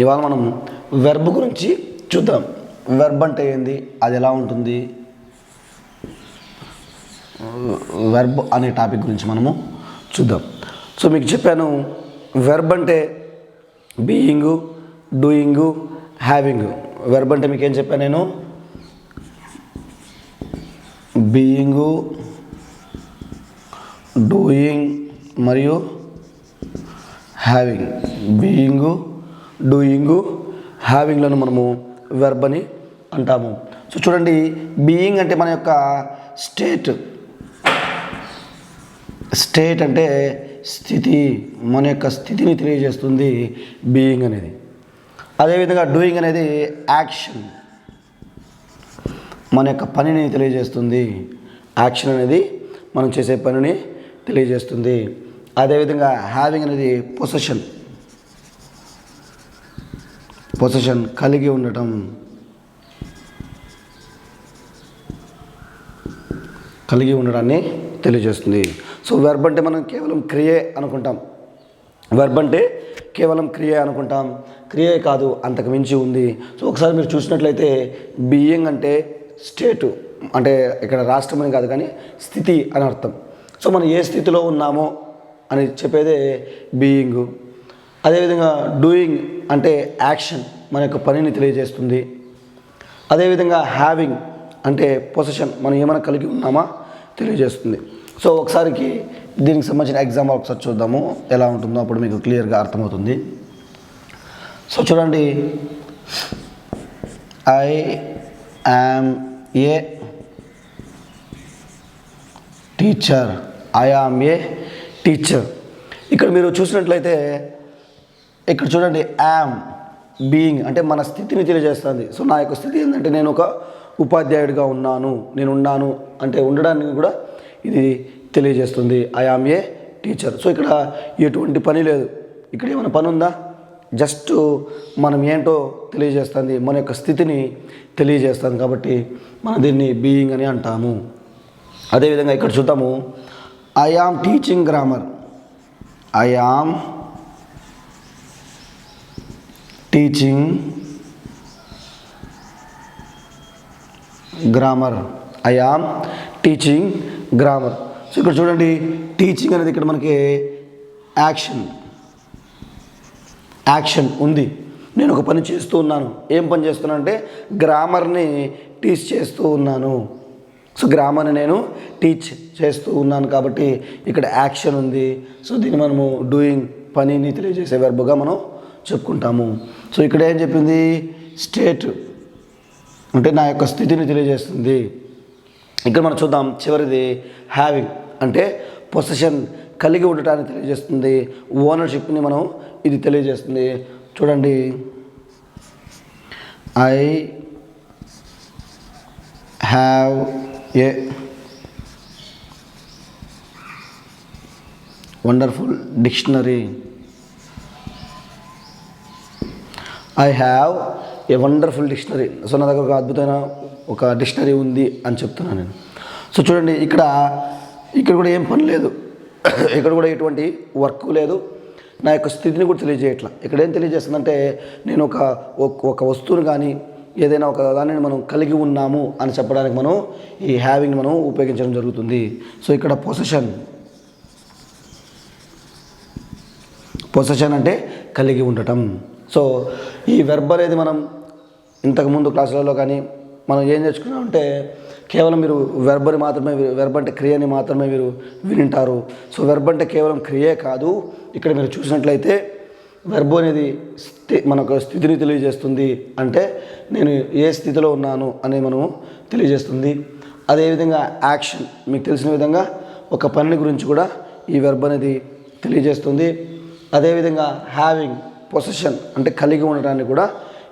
ఇవాళ మనం వెర్బ్ గురించి చూద్దాం. వెర్బ్ అంటే ఏంది, అది ఎలా ఉంటుంది, వెర్బ్ అనే టాపిక్ గురించి మనము చూద్దాం. సో మీకు చెప్పాను, వెర్బ్ అంటే బీయింగు, డూయింగు, హ్యావింగ్. వెర్బ్ అంటే మీకు ఏం చెప్పాను నేను, బీయింగు, డూయింగ్ మరియు హ్యావింగ్. బీయింగు, డూయింగు, హ్యావింగ్లను మనము వెర్బ్ అని అంటాము. సో చూడండి, బీయింగ్ అంటే మన యొక్క స్టేట్ అంటే స్థితి, మన యొక్క స్థితిని తెలియజేస్తుంది బీయింగ్ అనేది. అదేవిధంగా డూయింగ్ అనేది యాక్షన్, మన యొక్క పనిని తెలియజేస్తుంది. యాక్షన్ అనేది మనం చేసే పనిని తెలియజేస్తుంది. అదేవిధంగా హ్యావింగ్ అనేది పొసెషన్ కలిగి ఉండటం, కలిగి ఉండడాన్ని తెలియజేస్తుంది. సో వెర్బ్ అంటే మనం కేవలం క్రియే అనుకుంటాం. వెర్బ్ అంటే కేవలం క్రియే అనుకుంటాం. క్రియే కాదు, అంతకు మించి ఉంది. సో ఒకసారి మీరు చూసినట్లయితే బీయింగ్ అంటే స్టేటు, అంటే ఇక్కడ రాష్ట్రం అని కాదు కానీ స్థితి అని అర్థం. సో మనం ఏ స్థితిలో ఉన్నామో అని చెప్పేదే బీయింగు. అదేవిధంగా డూయింగ్ అంటే యాక్షన్, మన యొక్క పనిని తెలియజేస్తుంది. అదేవిధంగా హ్యావింగ్ అంటే పొసెషన్, మనం ఏమైనా కలిగి ఉన్నామా తెలియజేస్తుంది. సో ఒకసారికి దీనికి సంబంధించిన ఎగ్జాంపుల్ ఒకసారి చూద్దాము, ఎలా ఉంటుందో అప్పుడు మీకు క్లియర్గా అర్థమవుతుంది. సో చూడండి, I am a teacher. I am a teacher. ఇక్కడ మీరు చూసినట్లయితే ఇక్కడ చూడండి, యామ్ బీయింగ్ అంటే మన స్థితిని తెలియజేస్తుంది. సో నా యొక్క స్థితి ఏంటంటే నేను ఒక ఉపాధ్యాయుడిగా ఉన్నాను, నేను ఉన్నాను అంటే ఉండడానికి కూడా ఇది తెలియజేస్తుంది. I am a teacher. So ఇక్కడ ఎటువంటి పని లేదు, ఇక్కడ ఏమైనా పని ఉందా, జస్ట్ మనం ఏంటో తెలియజేస్తుంది, మన యొక్క స్థితిని తెలియజేస్తుంది. కాబట్టి మనం దీన్ని బీయింగ్ అని అంటాము. అదేవిధంగా ఇక్కడ చూద్దాము, I am teaching grammar. I am teaching grammar. I am teaching grammar. So ఇక్కడ చూడండి, టీచింగ్ అనేది ఇక్కడ మనకి యాక్షన్ ఉంది. నేను ఒక పని చేస్తూ ఉన్నాను. ఏం పని చేస్తున్నాను అంటే గ్రామర్ని టీచ్ చేస్తూ ఉన్నాను. సో గ్రామర్ని నేను టీచ్ చేస్తూ ఉన్నాను కాబట్టి ఇక్కడ యాక్షన్ ఉంది. సో దీన్ని మనము డూయింగ్, పనిని తెలియజేసే వెర్బ్గా మనం చెప్పుకుంటాము. సో ఇక్కడ ఏం చెప్పింది, స్టేట్ అంటే నా యొక్క స్థితిని తెలియజేస్తుంది. ఇక్కడ మనం చూద్దాం, చివరిది హ్యావింగ్ అంటే పొసెషన్, కలిగి ఉండటాన్ని తెలియజేస్తుంది. ఓనర్షిప్ని మనం ఇది తెలియజేస్తుంది. చూడండి, I have a wonderful dictionary. I have a wonderful dictionary. So నా దగ్గర ఒక అద్భుతమైన ఒక డిక్షనరీ ఉంది అని చెప్తున్నాను నేను. సో చూడండి, ఇక్కడ కూడా ఏం పని లేదు, ఇక్కడ కూడా ఎటువంటి వర్క్ లేదు, నా యొక్క స్థితిని కూడా తెలియజేయట్లా. ఇక్కడ ఏం తెలియజేస్తుందంటే నేను ఒక వస్తువుని కానీ ఏదైనా ఒక దానిని మనం కలిగి ఉన్నాము అని చెప్పడానికి మనం ఈ హ్యావింగ్ మనం ఉపయోగించడం జరుగుతుంది. సో ఇక్కడ పొసెషన్ అంటే కలిగి ఉండటం. సో ఈ వెర్బ్ అనేది మనం ఇంతకుముందు క్లాసులలో కానీ మనం ఏం నేర్చుకున్నామంటే కేవలం మీరు వెర్బ్ అంటే క్రియని మాత్రమే మీరు వినింటారు. సో వెర్బ్ అంటే కేవలం క్రియే కాదు, ఇక్కడ మీరు చూసినట్లయితే వెర్బ్ అనేది మనకు స్థితిని తెలియజేస్తుంది. అంటే నేను ఏ స్థితిలో ఉన్నాను అని మనము తెలియజేస్తుంది. అదేవిధంగా యాక్షన్, మీకు తెలిసిన విధంగా ఒక పని గురించి కూడా ఈ వెర్బ్ అనేది తెలియజేస్తుంది. అదేవిధంగా హ్యావింగ్, పొసెషన్ అంటే కలిగి ఉండటాన్ని కూడా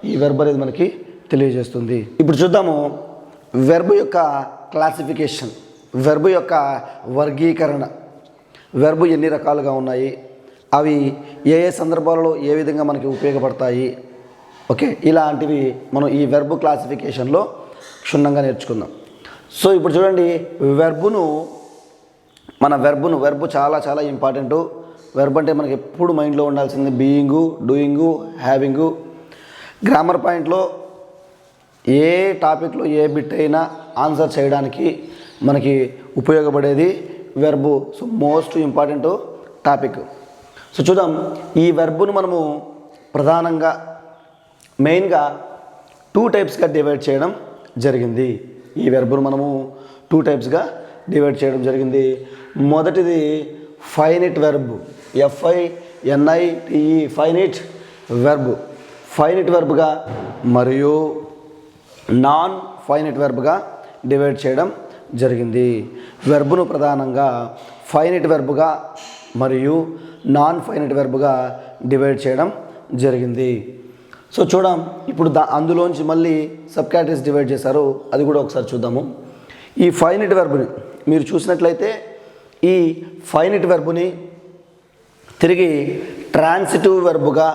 ఈ వెర్బ్ అనేది మనకి తెలియజేస్తుంది. ఇప్పుడు చూద్దాము వెర్బ్ యొక్క క్లాసిఫికేషన్, వెర్బ్ యొక్క వర్గీకరణ. వెర్బ్ ఎన్ని రకాలుగా ఉన్నాయి, అవి ఏ సందర్భాలలో ఏ విధంగా మనకి ఉపయోగపడతాయి, ఓకే, ఇలాంటివి మనం ఈ వెర్బ్ క్లాసిఫికేషన్లో క్షుణ్ణంగా నేర్చుకుందాం. సో ఇప్పుడు చూడండి, వెర్బ్ చాలా చాలా ఇంపార్టెంటు. వెర్బ్ అంటే మనకి ఎప్పుడు మైండ్లో ఉండాల్సింది బీయింగు, డూయింగు, హ్యావింగు, గ్రామర్ పాయింట్లో ఏ టాపిక్లో ఏ బిట్ అయినా ఆన్సర్ చేయడానికి మనకి ఉపయోగపడేది verb. So most important topic. So చూద్దాం, ఈ వెర్బును మనము ప్రధానంగా మెయిన్గా 2 టైప్స్గా డివైడ్ చేయడం జరిగింది. ఈ వెర్బును మనము 2 టైప్స్గా డివైడ్ చేయడం జరిగింది. మొదటిది finite verb, FINITE, finite verb, finite వెర్బ్గా మరియు నాన్ ఫైనిట్ వెర్బ్గా డివైడ్ చేయడం జరిగింది. వెర్బును ప్రధానంగా ఫైనిట్ వెర్బ్గా మరియు నాన్ ఫైనిట్ వెర్బ్గా డివైడ్ చేయడం జరిగింది. సో చూద్దాం, ఇప్పుడు అందులోంచి మళ్ళీ సబ్ కేటగిరీస్ డివైడ్ చేశారు, అది కూడా ఒకసారి చూద్దాము. ఈ ఫైనిట్ వెర్బ్ని మీరు చూసినట్లయితే ఈ ఫైనిట్ వెర్బ్ని తిరిగి ట్రాన్సిటివ్ వెర్బ్గా,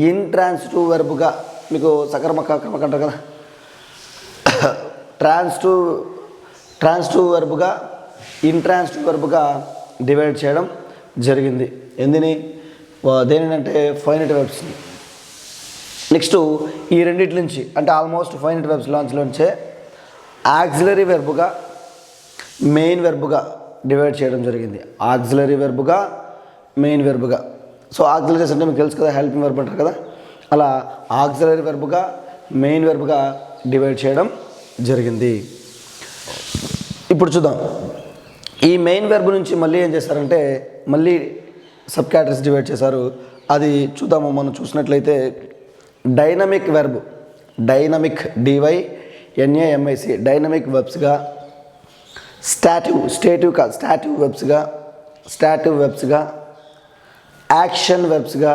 ఇంట్రాన్సిటివ్ వెర్బ్గా, మీకు సకర్మక కర్మక అంటారు కదా, ట్రాన్సిటివ్ వెర్బ్గా, ఇంట్రాన్సిటివ్ వెర్బ్గా డివైడ్ చేయడం జరిగింది. దేనినంటే ఫైనిట్ వెర్బ్స్ని. నెక్స్ట్ ఈ రెండింటి నుంచి అంటే ఆల్మోస్ట్ ఫైనిట్ వెర్బ్స్ లాంచ్లోంచే ఆక్సిలరీ వెర్బ్గా, మెయిన్ వెర్బ్గా డివైడ్ చేయడం జరిగింది. ఆక్సిలరీ వెర్బ్గా, మెయిన్ వెర్బ్గా. సో ఆక్సిలరీస్ అంటే మీకు తెలుసు కదా, హెల్పింగ్ వెర్బ్ అంటారు కదా, అలా ఆక్సిలరీ వెర్బ్గా, మెయిన్ వెర్బ్గా డివైడ్ చేయడం జరిగింది. ఇప్పుడు చూద్దాం, ఈ మెయిన్ వెర్బ్ నుంచి మళ్ళీ ఏం చేశారంటే మళ్ళీ సబ్ కేటగిరీస్ డివైడ్ చేశారు. అది చూద్దాము. మనం చూసినట్లయితే dynamic verb, dynamic DYNAMIC, dynamic వెర్బ్స్గా, స్టాటివ్ వెర్బ్స్గా, యాక్షన్ వెర్బ్స్గా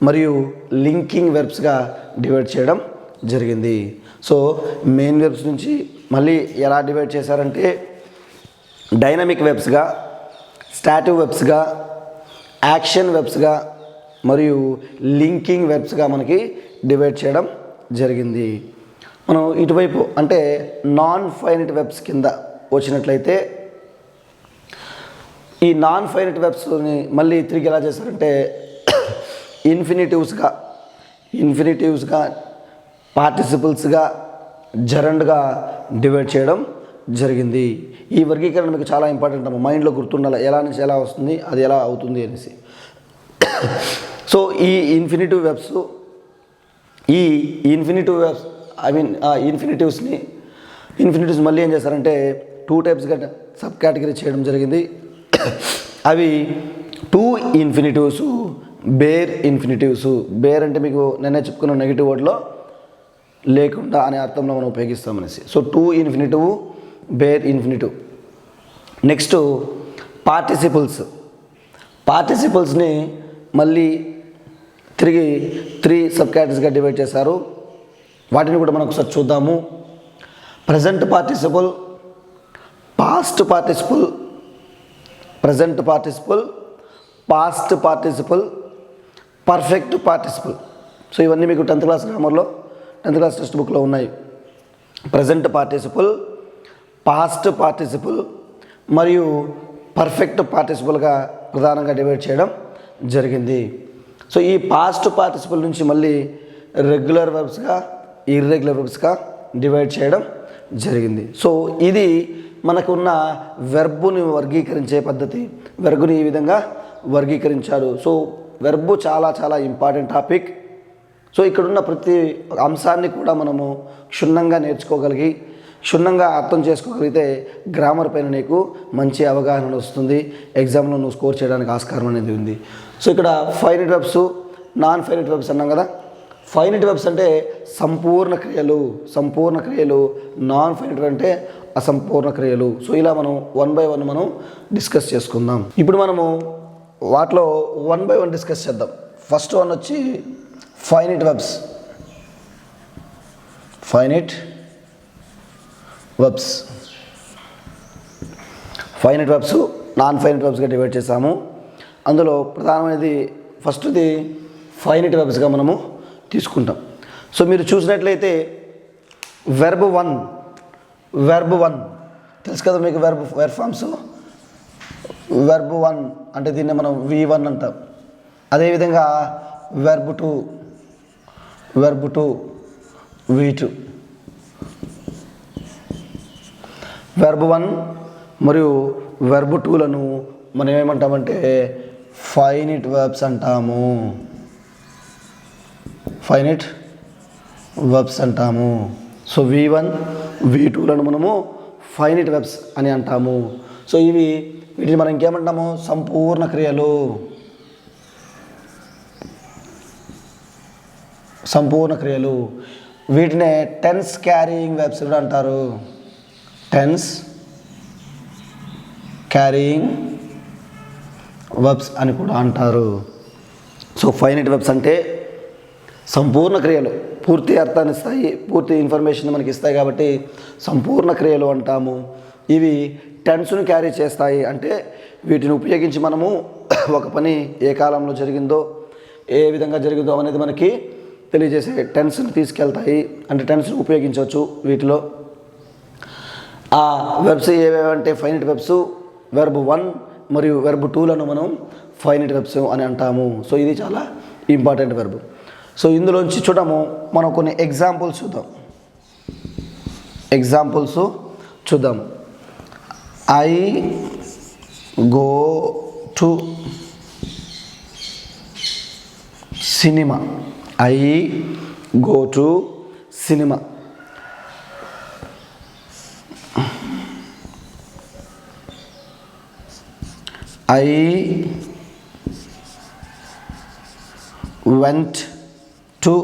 మరియు లింకింగ్ వెర్బ్స్గా డివైడ్ చేయడం జరిగింది. సో మెయిన్ వెర్బ్స్ నుంచి మళ్ళీ ఎలా డివైడ్ చేశారంటే డైనమిక్ వెర్బ్స్గా, స్టాటివ్ వెర్బ్స్గా, యాక్షన్ వెర్బ్స్గా మరియు లింకింగ్ వెర్బ్స్గా మనకి డివైడ్ చేయడం జరిగింది. మనం ఇటువైపు అంటే నాన్ ఫైనిట్ వెర్బ్స్ కింద వచ్చినట్లయితే ఈ నాన్ ఫైనిట్ వెర్బ్స్ని మళ్ళీ తిరిగి ఎలా చేశారంటే ఇన్ఫినిటివ్స్గా, పార్టిసిపుల్స్గా, జెరండ్గా డివైడ్ చేయడం జరిగింది. ఈ వర్గీకరణ మీకు చాలా ఇంపార్టెంట్ అమ్మ, మైండ్లో గుర్తుండాలి, ఎలా నుంచి ఎలా వస్తుంది, అది ఎలా అవుతుంది అనేసి. సో ఈ ఇన్ఫినిటివ్ వెర్బ్స్ ఇన్ఫినిటివ్స్ మళ్ళీ ఏం చేస్తారంటే 2 టైప్స్గా సబ్ కేటగిరీ చేయడం జరిగింది. అవి 2 ఇన్ఫినిటివ్స్, బేర్ ఇన్ఫినిటివ్స్. బేర్ అంటే మీకు నిన్నే చెప్పుకున్న నెగిటివ్ వర్డ్లో లేకుండా అనే అర్థంలో మనం ఉపయోగిస్తామనేసి. So 2 infinitive, bare infinitive. Next పార్టిసిపుల్స్ని మళ్ళీ తిరిగి 3 సబ్ కేటగిరీస్గా డివైడ్ చేశారు. వాటిని కూడా మనం ఒకసారి చూద్దాము. Present participle, past participle, perfect participle. So ఇవన్నీ మీకు 10th class గ్రామర్లో 10th class text బుక్లో ఉన్నాయి. ప్రజెంట్ పార్టిసిపుల్, పాస్ట్ పార్టిసిపుల్ మరియు పర్ఫెక్ట్ పార్టిసిపుల్గా ప్రధానంగా డివైడ్ చేయడం జరిగింది. సో ఈ పాస్ట్ పార్టిసిపుల్ నుంచి మళ్ళీ రెగ్యులర్ వెర్బ్స్గా, ఇర్రెగ్యులర్ వెర్బ్స్గా డివైడ్ చేయడం జరిగింది. సో ఇది మనకున్న వెర్బుని వర్గీకరించే పద్ధతి. వెర్బుని ఈ విధంగా వర్గీకరించారు. సో వెర్బు చాలా చాలా ఇంపార్టెంట్ టాపిక్. సో ఇక్కడున్న ప్రతి అంశాన్ని కూడా మనము క్షుణ్ణంగా నేర్చుకోగలిగి, క్షుణ్ణంగా అర్థం చేసుకోగలిగితే గ్రామర్ పైన నీకు మంచి అవగాహన వస్తుంది. ఎగ్జామ్లో నువ్వు స్కోర్ చేయడానికి ఆస్కారం అనేది ఉంది. సో ఇక్కడ finite verbs, non finite verbs అన్నాం కదా. ఫైనిట్ వెర్బ్స్ అంటే సంపూర్ణ క్రియలు, నాన్ ఫైనిట్ అంటే అసంపూర్ణ క్రియలు. సో ఇలా మనం 1 by 1 మనం డిస్కస్ చేసుకుందాం. ఇప్పుడు మనము వాటిలో 1 by 1 డిస్కస్ చేద్దాం. ఫస్ట్ వన్ వచ్చి finite verbs. Finite verbs non finite వెర్బ్స్గా డివైడ్ చేసాము. అందులో ప్రధానమైనది ఫస్ట్ది ఫైనిట్ వెర్బ్స్గా మనము తీసుకుంటాం. సో మీరు చూసినట్లయితే వెర్బ్ 1 తెలుసు కదా మీకు. వెర్బ్ ఫామ్స్ వెర్బ్ 1 అంటే దీన్ని మనం V1 అంటాం. అదేవిధంగా వెర్బ్ 2 వెర్బ్ 2 V2. వెర్బ్ 1 మరియు వెర్బ్ 2లను మనం ఏమంటామంటే ఫైనిట్ వెర్బ్స్ అంటాము. ఫైనిట్ వెర్బ్స్ అంటాము. సో V1 V2లను మనము ఫైనిట్ వెర్బ్స్ అని అంటాము. సో వీటిని మనం ఇంకేమంటాము, సంపూర్ణ క్రియలు. సంపూర్ణ క్రియలు. వీటినే టెన్స్ క్యారీయింగ్ వెర్బ్స్ కూడా అంటారు. టెన్స్ క్యారీయింగ్ వెర్బ్స్ అని కూడా అంటారు. సో ఫైనైట్ వెర్బ్స్ అంటే సంపూర్ణ క్రియలు, పూర్తి అర్థాన్ని ఇస్తాయి, పూర్తి ఇన్ఫర్మేషన్ మనకి ఇస్తాయి కాబట్టి సంపూర్ణ క్రియలు అంటాము. ఇవి టెన్స్ను క్యారీ చేస్తాయి. అంటే వీటిని ఉపయోగించి మనము ఒక పని ఏ కాలంలో జరిగిందో, ఏ విధంగా జరిగిందో అనేది మనకి తెలియజేసే టెన్స్ని తీసుకెళ్తాయి. అంటే టెన్స్ని ఉపయోగించవచ్చు వీటిలో. ఆ వెర్బ్స్ ఏవేవంటే ఫైనైట్ వెర్బ్స్, వెర్బ్ 1 మరియు వెర్బ్ 2లను మనం ఫైనైట్ వెర్బ్స్ అని అంటాము. సో ఇది చాలా ఇంపార్టెంట్ వెర్బ్. సో ఇందులోంచి చూడము, మనం కొన్ని ఎగ్జాంపుల్స్ చూద్దాము. I go to cinema. I go to cinema. I went to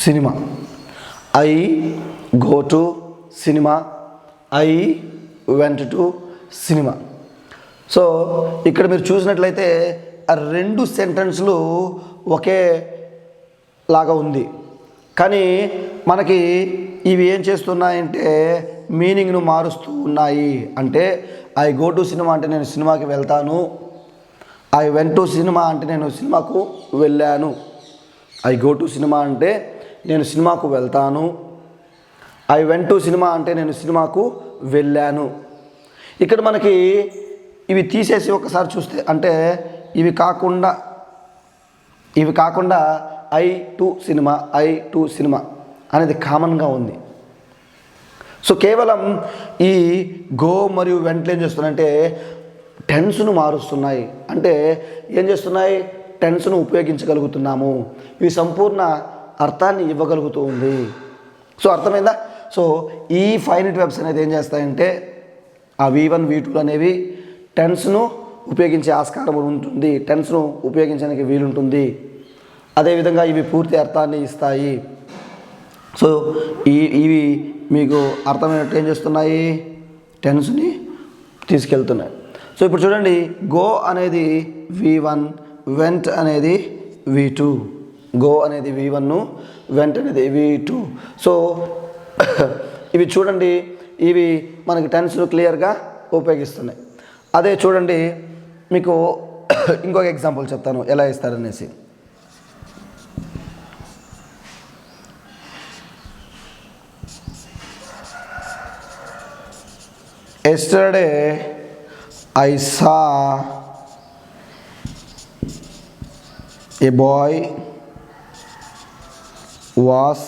cinema. I go to cinema. I went to cinema. So ఇక్కడ మీరు చూసినట్లయితే ఆ రెండు సెంటెన్స్లు ఒకే లాగా ఉంది. కానీ మనకి ఇవి ఏం చేస్తున్నాయంటే మీనింగ్ను మారుస్తూ ఉన్నాయి. అంటే ఐ గో టు సినిమా అంటే నేను సినిమాకి వెళ్తాను. ఐ వెంట్ టు సినిమా అంటే నేను సినిమాకు వెళ్ళాను. ఐ గో టు సినిమా అంటే నేను సినిమాకు వెళ్తాను. ఐ వెంట్ టు సినిమా అంటే నేను సినిమాకు వెళ్ళాను. ఇక్కడ మనకి ఇవి తీసేసి ఒకసారి చూస్తే, అంటే ఇవి కాకుండా ఐ టు సినిమా అనేది కామన్గా ఉంది. సో కేవలం ఈ గో మరియు వెంటనే ఏం చేస్తున్నాయంటే టెన్స్ను మారుస్తున్నాయి. అంటే ఏం చేస్తున్నాయి, టెన్స్ను ఉపయోగించగలుగుతున్నాము. ఇవి సంపూర్ణ అర్థాన్ని ఇవ్వగలుగుతూ ఉంది. సో అర్థమైందా? సో ఈ ఫైనైట్ వెర్బ్స్ అనేది ఏం చేస్తాయంటే ఆ V1 V2 అనేవి టెన్స్ను ఉపయోగించే ఆస్కారం ఉంటుంది, టెన్స్ను ఉపయోగించడానికి వీలుంటుంది. అదేవిధంగా ఇవి పూర్తి అర్థాన్ని ఇస్తాయి. సో ఇవి మీకు అర్థమైనట్టు ఏం చేస్తున్నాయి, టెన్స్ని తీసుకెళ్తున్నాయి. సో ఇప్పుడు చూడండి, గో అనేది V1, వెంట్ అనేది V2. గో అనేది V1, వెంట్ అనేది V2. సో ఇవి చూడండి, ఇవి మనకి టెన్స్ను క్లియర్గా ఉపయోగిస్తున్నాయి. అదే చూడండి, మీకు ఇంకొక ఎగ్జాంపుల్ చెప్తాను ఎలా ఇస్తారనేసి. Yesterday I saw a boy was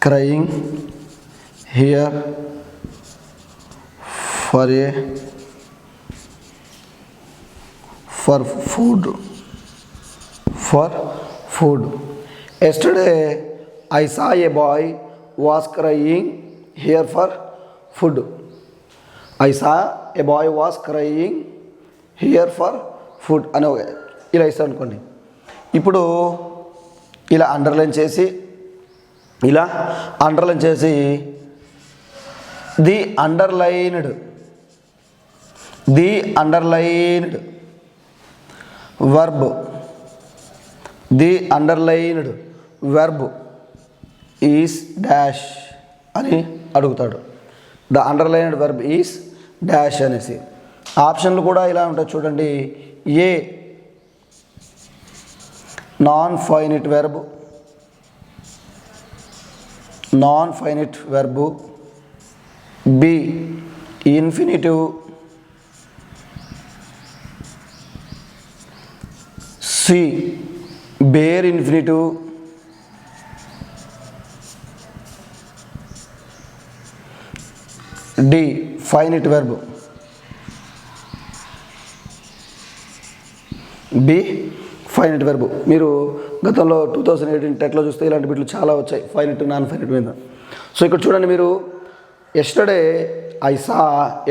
crying here for food. Yesterday I saw a boy was crying here for food. I saw a boy was crying here for food అని ఇలా ఇస్తాను అనుకోండి. ఇప్పుడు ఇలా అండర్లైన్ చేసి the underlined verb is dash అని అడుగుతాడు. The underlined verb is dash అనేసి. ఆప్షన్లు కూడా ఇలా ఉంటాయి చూడండి. A non finite verb, B infinitive, C bare infinitive, D finite verb, B finite verb. మీరు గతంలో 2018 టెట్లో చూస్తే ఇలాంటి బిట్లు చాలా వచ్చాయి ఫైనైట్ నాన్ ఫైనైట్ మీద. సో ఇక్కడ చూడండి, మీరు yesterday I saw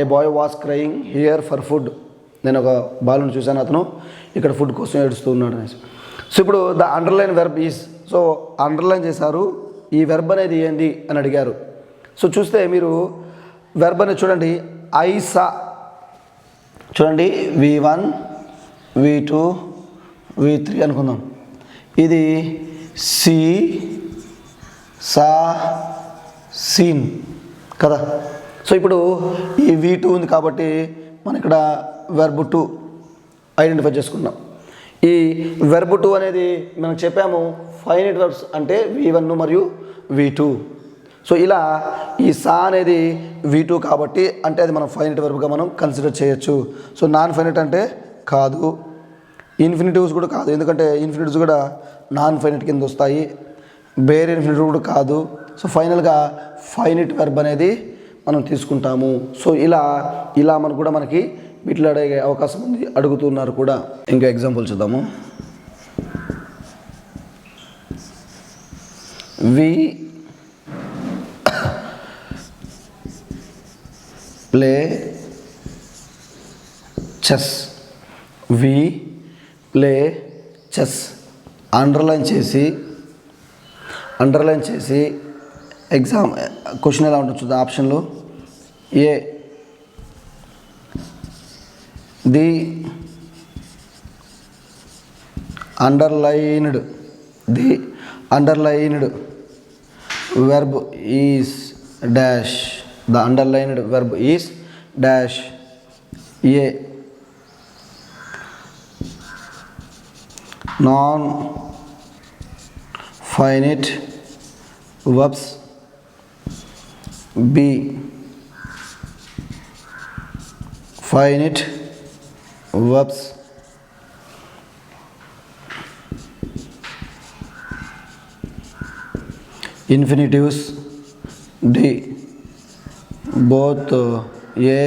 a boy was crying here for food. నేను ఒక బాలుని చూశాను, అతను ఇక్కడ ఫుడ్ కోసం ఏడుస్తూ ఉన్నాడు అనేసి. సో ఇప్పుడు the underline verb is, so underline చేశారు, ఈ వెర్బ్ అనేది ఏంది అని అడిగారు. సో చూస్తే మీరు వెర్బ్ అనేది చూడండి, ఐ సా చూడండి, V1 V2 V3 అనుకుందాం. ఇది సి సా సీన్ కదా. సో ఇప్పుడు ఈ V2 ఉంది కాబట్టి మనం ఇక్కడ వెర్బ్ 2 ఐడెంటిఫై చేసుకున్నాం. ఈ వెర్బ్ 2 అనేది మనం చెప్పాము ఫైనైట్ వెర్బ్స్ అంటే V1 మరియు V2. సో ఇలా ఈ సా అనేది V2 కాబట్టి అంటే అది మనం ఫైనైట్ వెర్బ్గా మనం కన్సిడర్ చేయొచ్చు. సో నాన్ ఫైనైట్ అంటే కాదు, ఇన్ఫినిటివ్స్ కూడా కాదు, ఎందుకంటే ఇన్ఫినిటివ్స్ కూడా నాన్ ఫైనైట్ కింద వస్తాయి, బేర్ ఇన్ఫినిటివ్ కూడా కాదు. సో ఫైనల్గా ఫైనైట్ వెర్బ్ అనేది మనం తీసుకుంటాము. సో ఇలా మనకి వీటిలో అడిగే అవకాశం ఉంది, అడుగుతున్నారు కూడా. ఇంకా ఎగ్జాంపుల్ చూద్దాము. We play chess, we play chess. Underline చేసి ఎగ్జామ్ క్వశ్చన్ ఎలా ఉంటుంది చూద్దాం. ఆప్షన్లు A the underlined verb is dash, the underlined verb is dash. A non finite verbs, B finite verbs, infinitives, D both A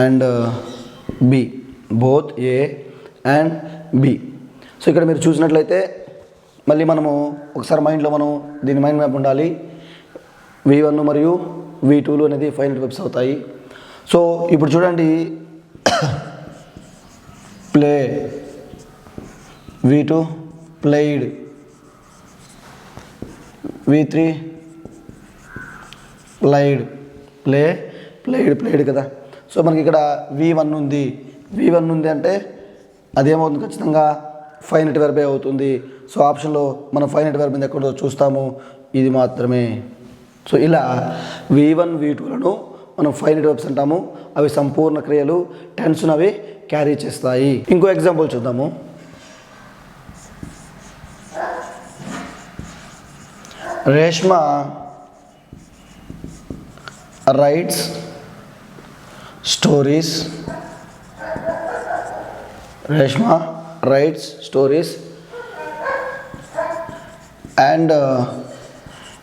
and B, both A and B. So ఇక్కడ మీరు చూసినట్లయితే మళ్ళీ మనము ఒకసారి మైండ్లో మనం దీని మైండ్ మ్యాప్ ఉండాలి. V1 మరియు V2 అనేది ఫైనైట్ వెర్బ్స్ అవుతాయి. సో ఇప్పుడు చూడండి, play V2 played, V3 played కదా. సో మనకి ఇక్కడ V1 ఉంది అంటే అదేమవుతుంది, ఖచ్చితంగా ఫైనైట్ వెర్బే అవుతుంది. సో ఆప్షన్లో మనం ఫైనైట్ వెర్బ్ ఎక్కడో చూస్తాము, ఇది మాత్రమే. సో ఇలా V1 V2లను మనం ఫైనైట్ వెర్బ్స్ అంటాము. అవి సంపూర్ణ క్రియలు, టెన్స్ను అవి క్యారీ చేస్తాయి. ఇంకో ఎగ్జాంపుల్ చూద్దాము. Reshma rights stories, and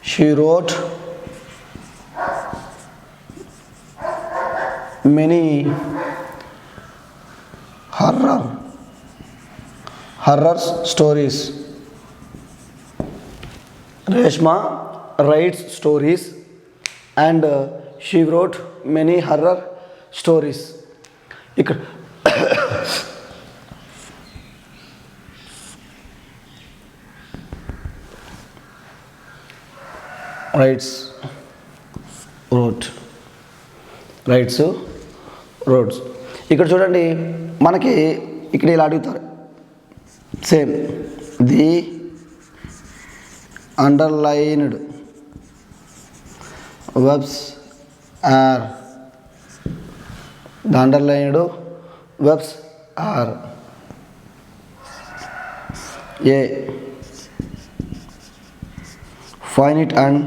she wrote many horror stories. Reshma writes stories and she wrote many horror stories. ఇక్కడ రైట్స్ రోడ్స్. ఇక్కడ చూడండి, మనకి ఇక్కడ ఇలా అడుగుతారు, same the underlined verbs are, a finite and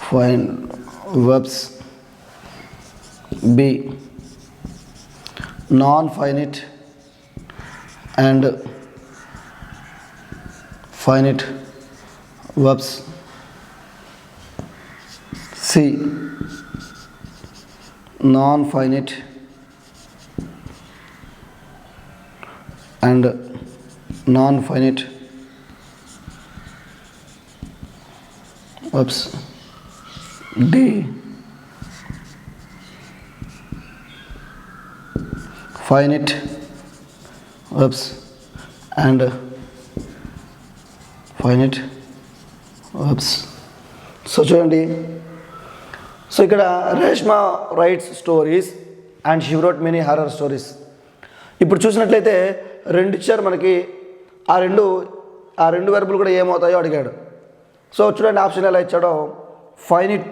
fine verbs, B non-finite and finite verbs. C. Non-finite and non-finite verbs. D. Finite verbs and finite verbs. So చూడండి, సో ఇక్కడ Reshma rights stories and she wrote many horror stories. ఇప్పుడు చూసినట్లయితే రెండు ఇచ్చారు మనకి, ఆ రెండు వెర్బులు కూడా ఏమవుతాయో అడిగాడు. సో చూడండి ఆప్షన్ ఎలా ఇచ్చాడో, ఫైనిట్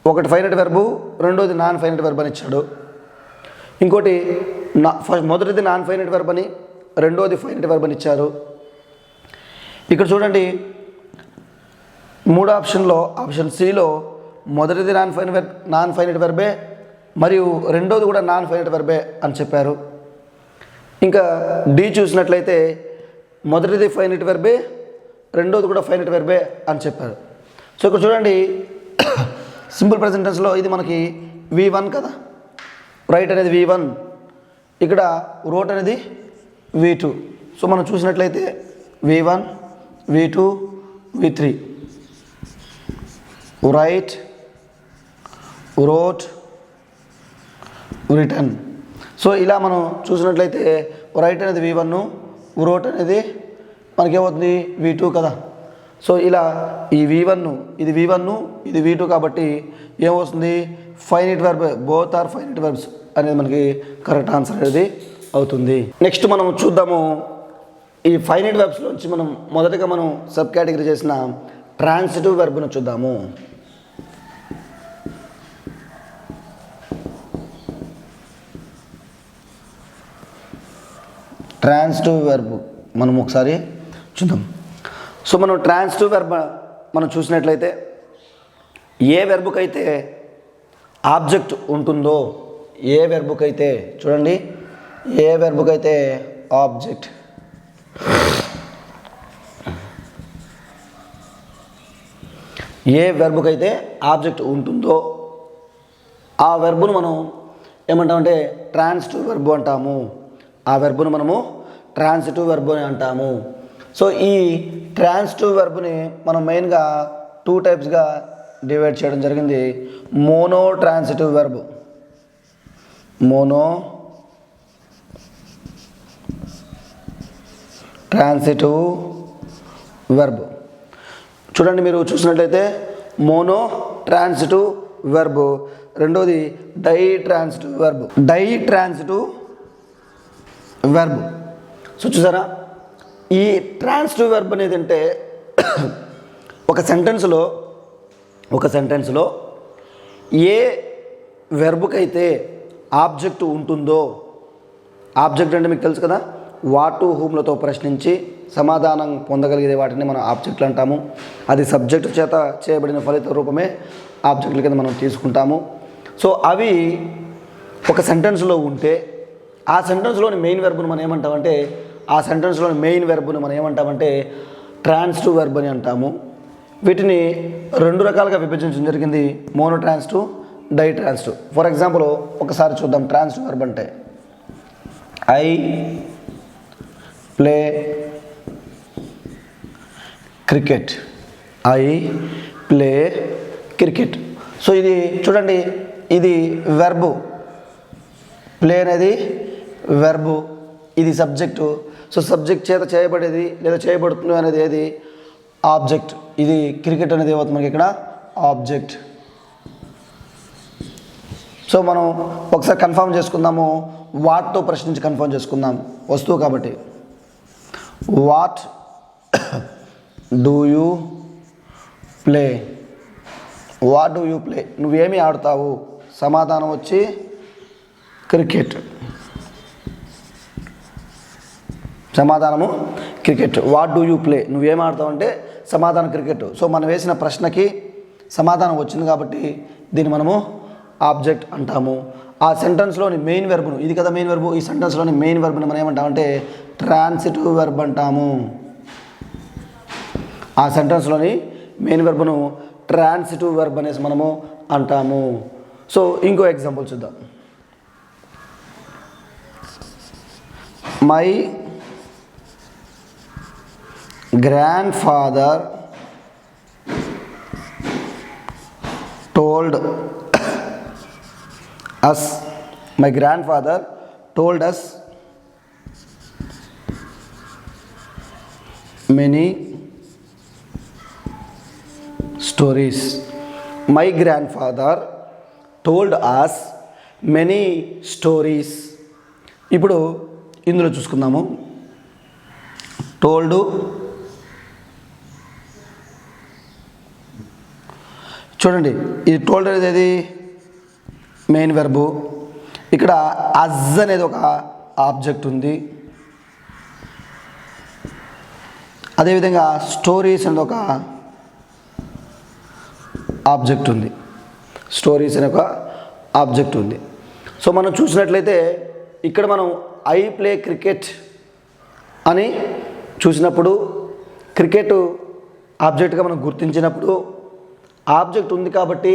ఒకటి ఫైనట్ వెర్బు, రెండోది నాన్ ఫైనట్ వెర్బ్ అని ఇచ్చాడు. ఇంకోటి మొదటిది నాన్ ఫైనట్ వెర్బ్ అని, రెండోది ఫైనట్ వెర్బ్ అని ఇచ్చారు. ఇక్కడ చూడండి మూడో ఆప్షన్లో, ఆప్షన్ సిలో మొదటిది నాన్ ఫైనట్ వెర్బే మరియు రెండోది కూడా నాన్ ఫైనట్ వెర్బే అని చెప్పారు. ఇంకా డి చూసినట్లయితే మొదటిది ఫైనట్ వెర్బే, రెండోది కూడా ఫైనట్ వెర్బే అని చెప్పారు. సో ఇక్కడ చూడండి సింపుల్ ప్రెజెంట్ టెన్స్లో ఇది మనకి V1 కదా, రైట్ అనేది V1, ఇక్కడ రోట్ అనేది V2. సో మనం చూసినట్లయితే V1, V2, V3, right, wrote, return. So ఇలా మనం చూసినట్లయితే రైట్ అనేది V1, రోట్ అనేది మనకేమవుతుంది V2 కదా. సో ఇలా ఈ V1 ఇది V1 ఇది V2 కాబట్టి ఏమవుతుంది finite verb, both are finite verbs అనేది మనకి కరెక్ట్ ఆన్సర్ అనేది అవుతుంది. నెక్స్ట్ మనం చూద్దాము, ఈ ఫైనైట్ వెర్బ్స్లోంచి మనం మొదటగా మనం సబ్ కేటగిరీ చేసిన ట్రాన్సిటివ్ వెర్బ్ను చూద్దాము. ట్రాన్సిటివ్ వెర్బ్ మనం ఒకసారి చూద్దాం. సో మనం ట్రాన్సిటివ్ వెర్బ్ మనం చూసినట్లయితే ఏ వెర్బుకైతే ఆబ్జెక్ట్ ఉంటుందో, ఏ వెర్బుకైతే చూడండి, ఏ వెర్బుకైతే ఆబ్జెక్ట్, ఏ వెర్బుకైతే ఆబ్జెక్ట్ ఉంటుందో ఆ వెర్బును మనం ఏమంటామంటే ట్రాన్సిటివ్ వెర్బ్ అంటాము. ఆ వెర్బును మనము ట్రాన్సిటివ్ వెర్బ్ అని అంటాము. సో ఈ ట్రాన్సిటివ్ వెర్బ్ని మనం మెయిన్గా 2 టైప్స్గా డివైడ్ చేయడం జరిగింది. Monotransitive verb, monotransitive verb. చూడండి మీరు చూసినట్లయితే మోనో ట్రాన్సిటివ్ వెర్బ్, రెండోది ditransitive verb, ditransitive verb. So చూసారా, ఈ ట్రాన్సిటివ్ వెర్బ్ అనేది అంటే ఒక సెంటెన్స్లో ఏ వెర్బుకైతే ఆబ్జెక్ట్ ఉంటుందో, ఆబ్జెక్ట్ అంటే మీకు తెలుసు కదా, వాటు హూమ్లతో ప్రశ్నించి సమాధానం పొందగలిగే వాటిని మనం ఆబ్జెక్ట్లు అంటాము. అది సబ్జెక్టు చేత చేయబడిన ఫలిత రూపమే ఆబ్జెక్టుల కింద మనం తీసుకుంటాము. సో అవి ఒక సెంటెన్స్లో ఉంటే ఆ సెంటెన్స్లోని మెయిన్ వెర్బ్ను మనం ఏమంటామంటే ట్రాన్సిటివ్ వెర్బ్ అని అంటాము. వీటిని 2 రకాలుగా విభజించడం జరిగింది, monotransitive, ditransitive. For example ఒకసారి చూద్దాం. ట్రాన్సిటివ్ వెర్బ్ అంటే I play cricket, I play cricket. So ఇది చూడండి, ఇది వెర్బు, ప్లే అనేది వెర్బు, ఇది సబ్జెక్టు. సో సబ్జెక్ట్ చేత చేయబడేది లేదా చేయబడుతుంది అనేది ఏది ఆబ్జెక్ట్. ఇది క్రికెట్ అనేది ఏమవుతుంది మనకి ఇక్కడ ఆబ్జెక్ట్. సో మనం ఒకసారి కన్ఫర్మ్ చేసుకుందాము, వాట్తో ప్రశ్నించి కన్ఫర్మ్ చేసుకుందాం, వస్తువు కాబట్టి. What do you play, what do you play, నువ్వేమి ఆడుతావు, సమాధానం వచ్చి క్రికెట్, సమాధానము cricket. What do you play, నువ్వేం ఆడతావు అంటే సమాధానం క్రికెట్. సో మనం వేసిన ప్రశ్నకి సమాధానం వచ్చింది కాబట్టి దీన్ని మనము ఆబ్జెక్ట్ అంటాము. ఆ సెంటెన్స్లోని మెయిన్ వెర్బ్ను, ఇది కదా మెయిన్ వెర్బ్, ఈ సెంటెన్స్లోని మెయిన్ వెర్బ్ను మనం ఏమంటామంటే ట్రాన్సిటివ్ వెర్బ్ అంటాము. ఆ సెంటెన్స్లోని మెయిన్ వెర్బ్ను ట్రాన్సిటివ్ వెర్బ్ అనేసి మనము అంటాము. సో ఇంకో ఎగ్జాంపుల్ చూద్దాం. My grandfather told us, my grandfather told us many stories. My grandfather told us many stories. ఇప్పుడు ఇందులో చూసుకుందాము. టోల్డ్ చూడండి, ఇది టోల్డ్ అనేది మెయిన్ వెర్బు. ఇక్కడ అజ్ అనేది ఒక ఆబ్జెక్ట్ ఉంది. అదేవిధంగా స్టోరీస్ అనేది ఒక ఆబ్జెక్ట్ ఉంది. స్టోరీస్ అనే ఒక ఆబ్జెక్ట్ ఉంది. సో మనం చూసినట్లయితే ఇక్కడ మనం ఐ ప్లే క్రికెట్ అని చూసినప్పుడు, క్రికెట్ ఆబ్జెక్ట్గా మనం గుర్తించినప్పుడు ఆబ్జెక్ట్ ఉంది కాబట్టి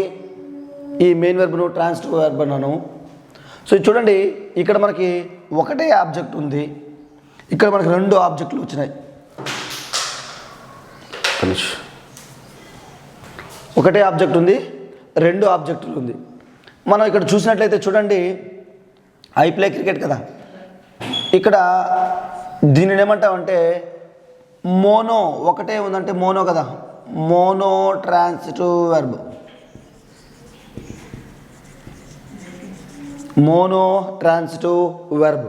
ఈ మెయిన్ వెర్బ్ను ట్రాన్సిటివ్ వెర్బ్ అన్నాను. సో చూడండి, ఇక్కడ మనకి ఒకటే ఆబ్జెక్ట్ ఉంది, ఇక్కడ మనకి రెండు ఆబ్జెక్టులు వచ్చినాయి. ఒకటే ఆబ్జెక్ట్ ఉంది, రెండు ఆబ్జెక్టులు ఉంది. మనం ఇక్కడ చూసినట్లయితే చూడండి, ఐ ప్లే క్రికెట్ కదా, ఇక్కడ దీనిని ఏమంటామంటే మోనో, ఒకటే ఉందంటే మోనో కదా, mono transitive verb. Monotransitive verb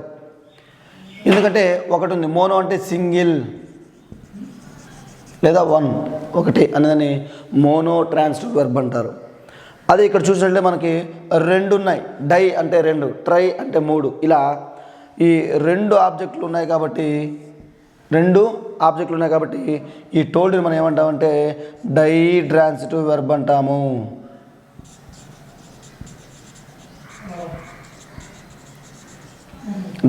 ఎందుకంటే ఒకటి ఉంది. మోనో అంటే సింగిల్ లేదా వన్, ఒకటి అనేదని మోనో ట్రాన్సిటివ్ వెర్బ్ అంటారు. అదే ఇక్కడ చూసినట్లయితే మనకి రెండు ఉన్నాయి. డై అంటే రెండు, ట్రై అంటే మూడు, ఇలా ఈ రెండు ఆబ్జెక్టులు ఉన్నాయి కాబట్టి, ఈ టోల్డ్ని మనం ఏమంటామంటే డై ట్రాన్సిటివ్ వెర్బ్ అంటాము.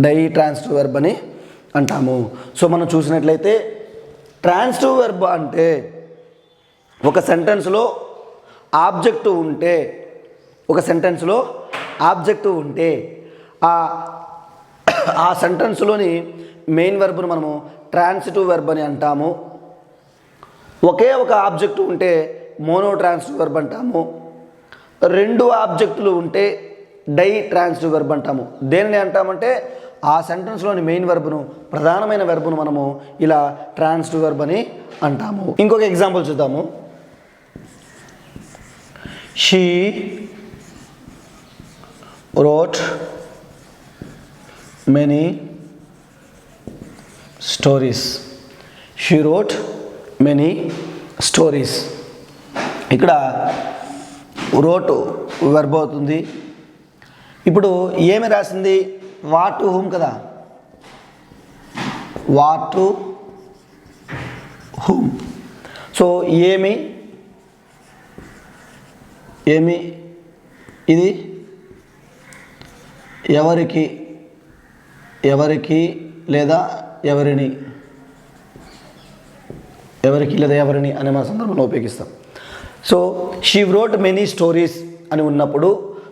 డై ట్రాన్సిటివ్ వెర్బ్ అని అంటాము. సో మనం చూసినట్లయితే ట్రాన్సిటివ్ వెర్బ్ అంటే ఒక సెంటెన్స్లో ఆబ్జెక్ట్ ఉంటే, ఆ సెంటెన్స్లోని మెయిన్ వెర్బ్ను మనము ట్రాన్సిటివ్ వెర్బ్ అని అంటాము. ఒకే ఒక ఆబ్జెక్ట్ ఉంటే మోనో ట్రాన్సిటివ్ వెర్బ్ అంటాము. రెండు ఆబ్జెక్టులు ఉంటే డై ట్రాన్సిటివ్ వెర్బ్ అంటాము. దేనిని అంటామంటే ఆ సెంటెన్స్లోని మెయిన్ వెర్బ్ను, ప్రధానమైన వెర్బ్ను మనము ఇలా ట్రాన్సిటివ్ వెర్బ్ అని అంటాము. ఇంకొక ఎగ్జాంపుల్ చూద్దాము. She wrote many stories. She wrote many stories. ఇక్కడ wrote వెర్బ్ అవుతుంది. ఇప్పుడు ఏమి రాసింది? వాట్ టు హూమ్ కదా, వాట్ టు హూమ్. సో ఏమి ఇది ఎవరికి లేదా ఎవరిని అనే మన సందర్భంలో ఉపయోగిస్తాం. So she wrote many stories అని ఉన్నప్పుడు,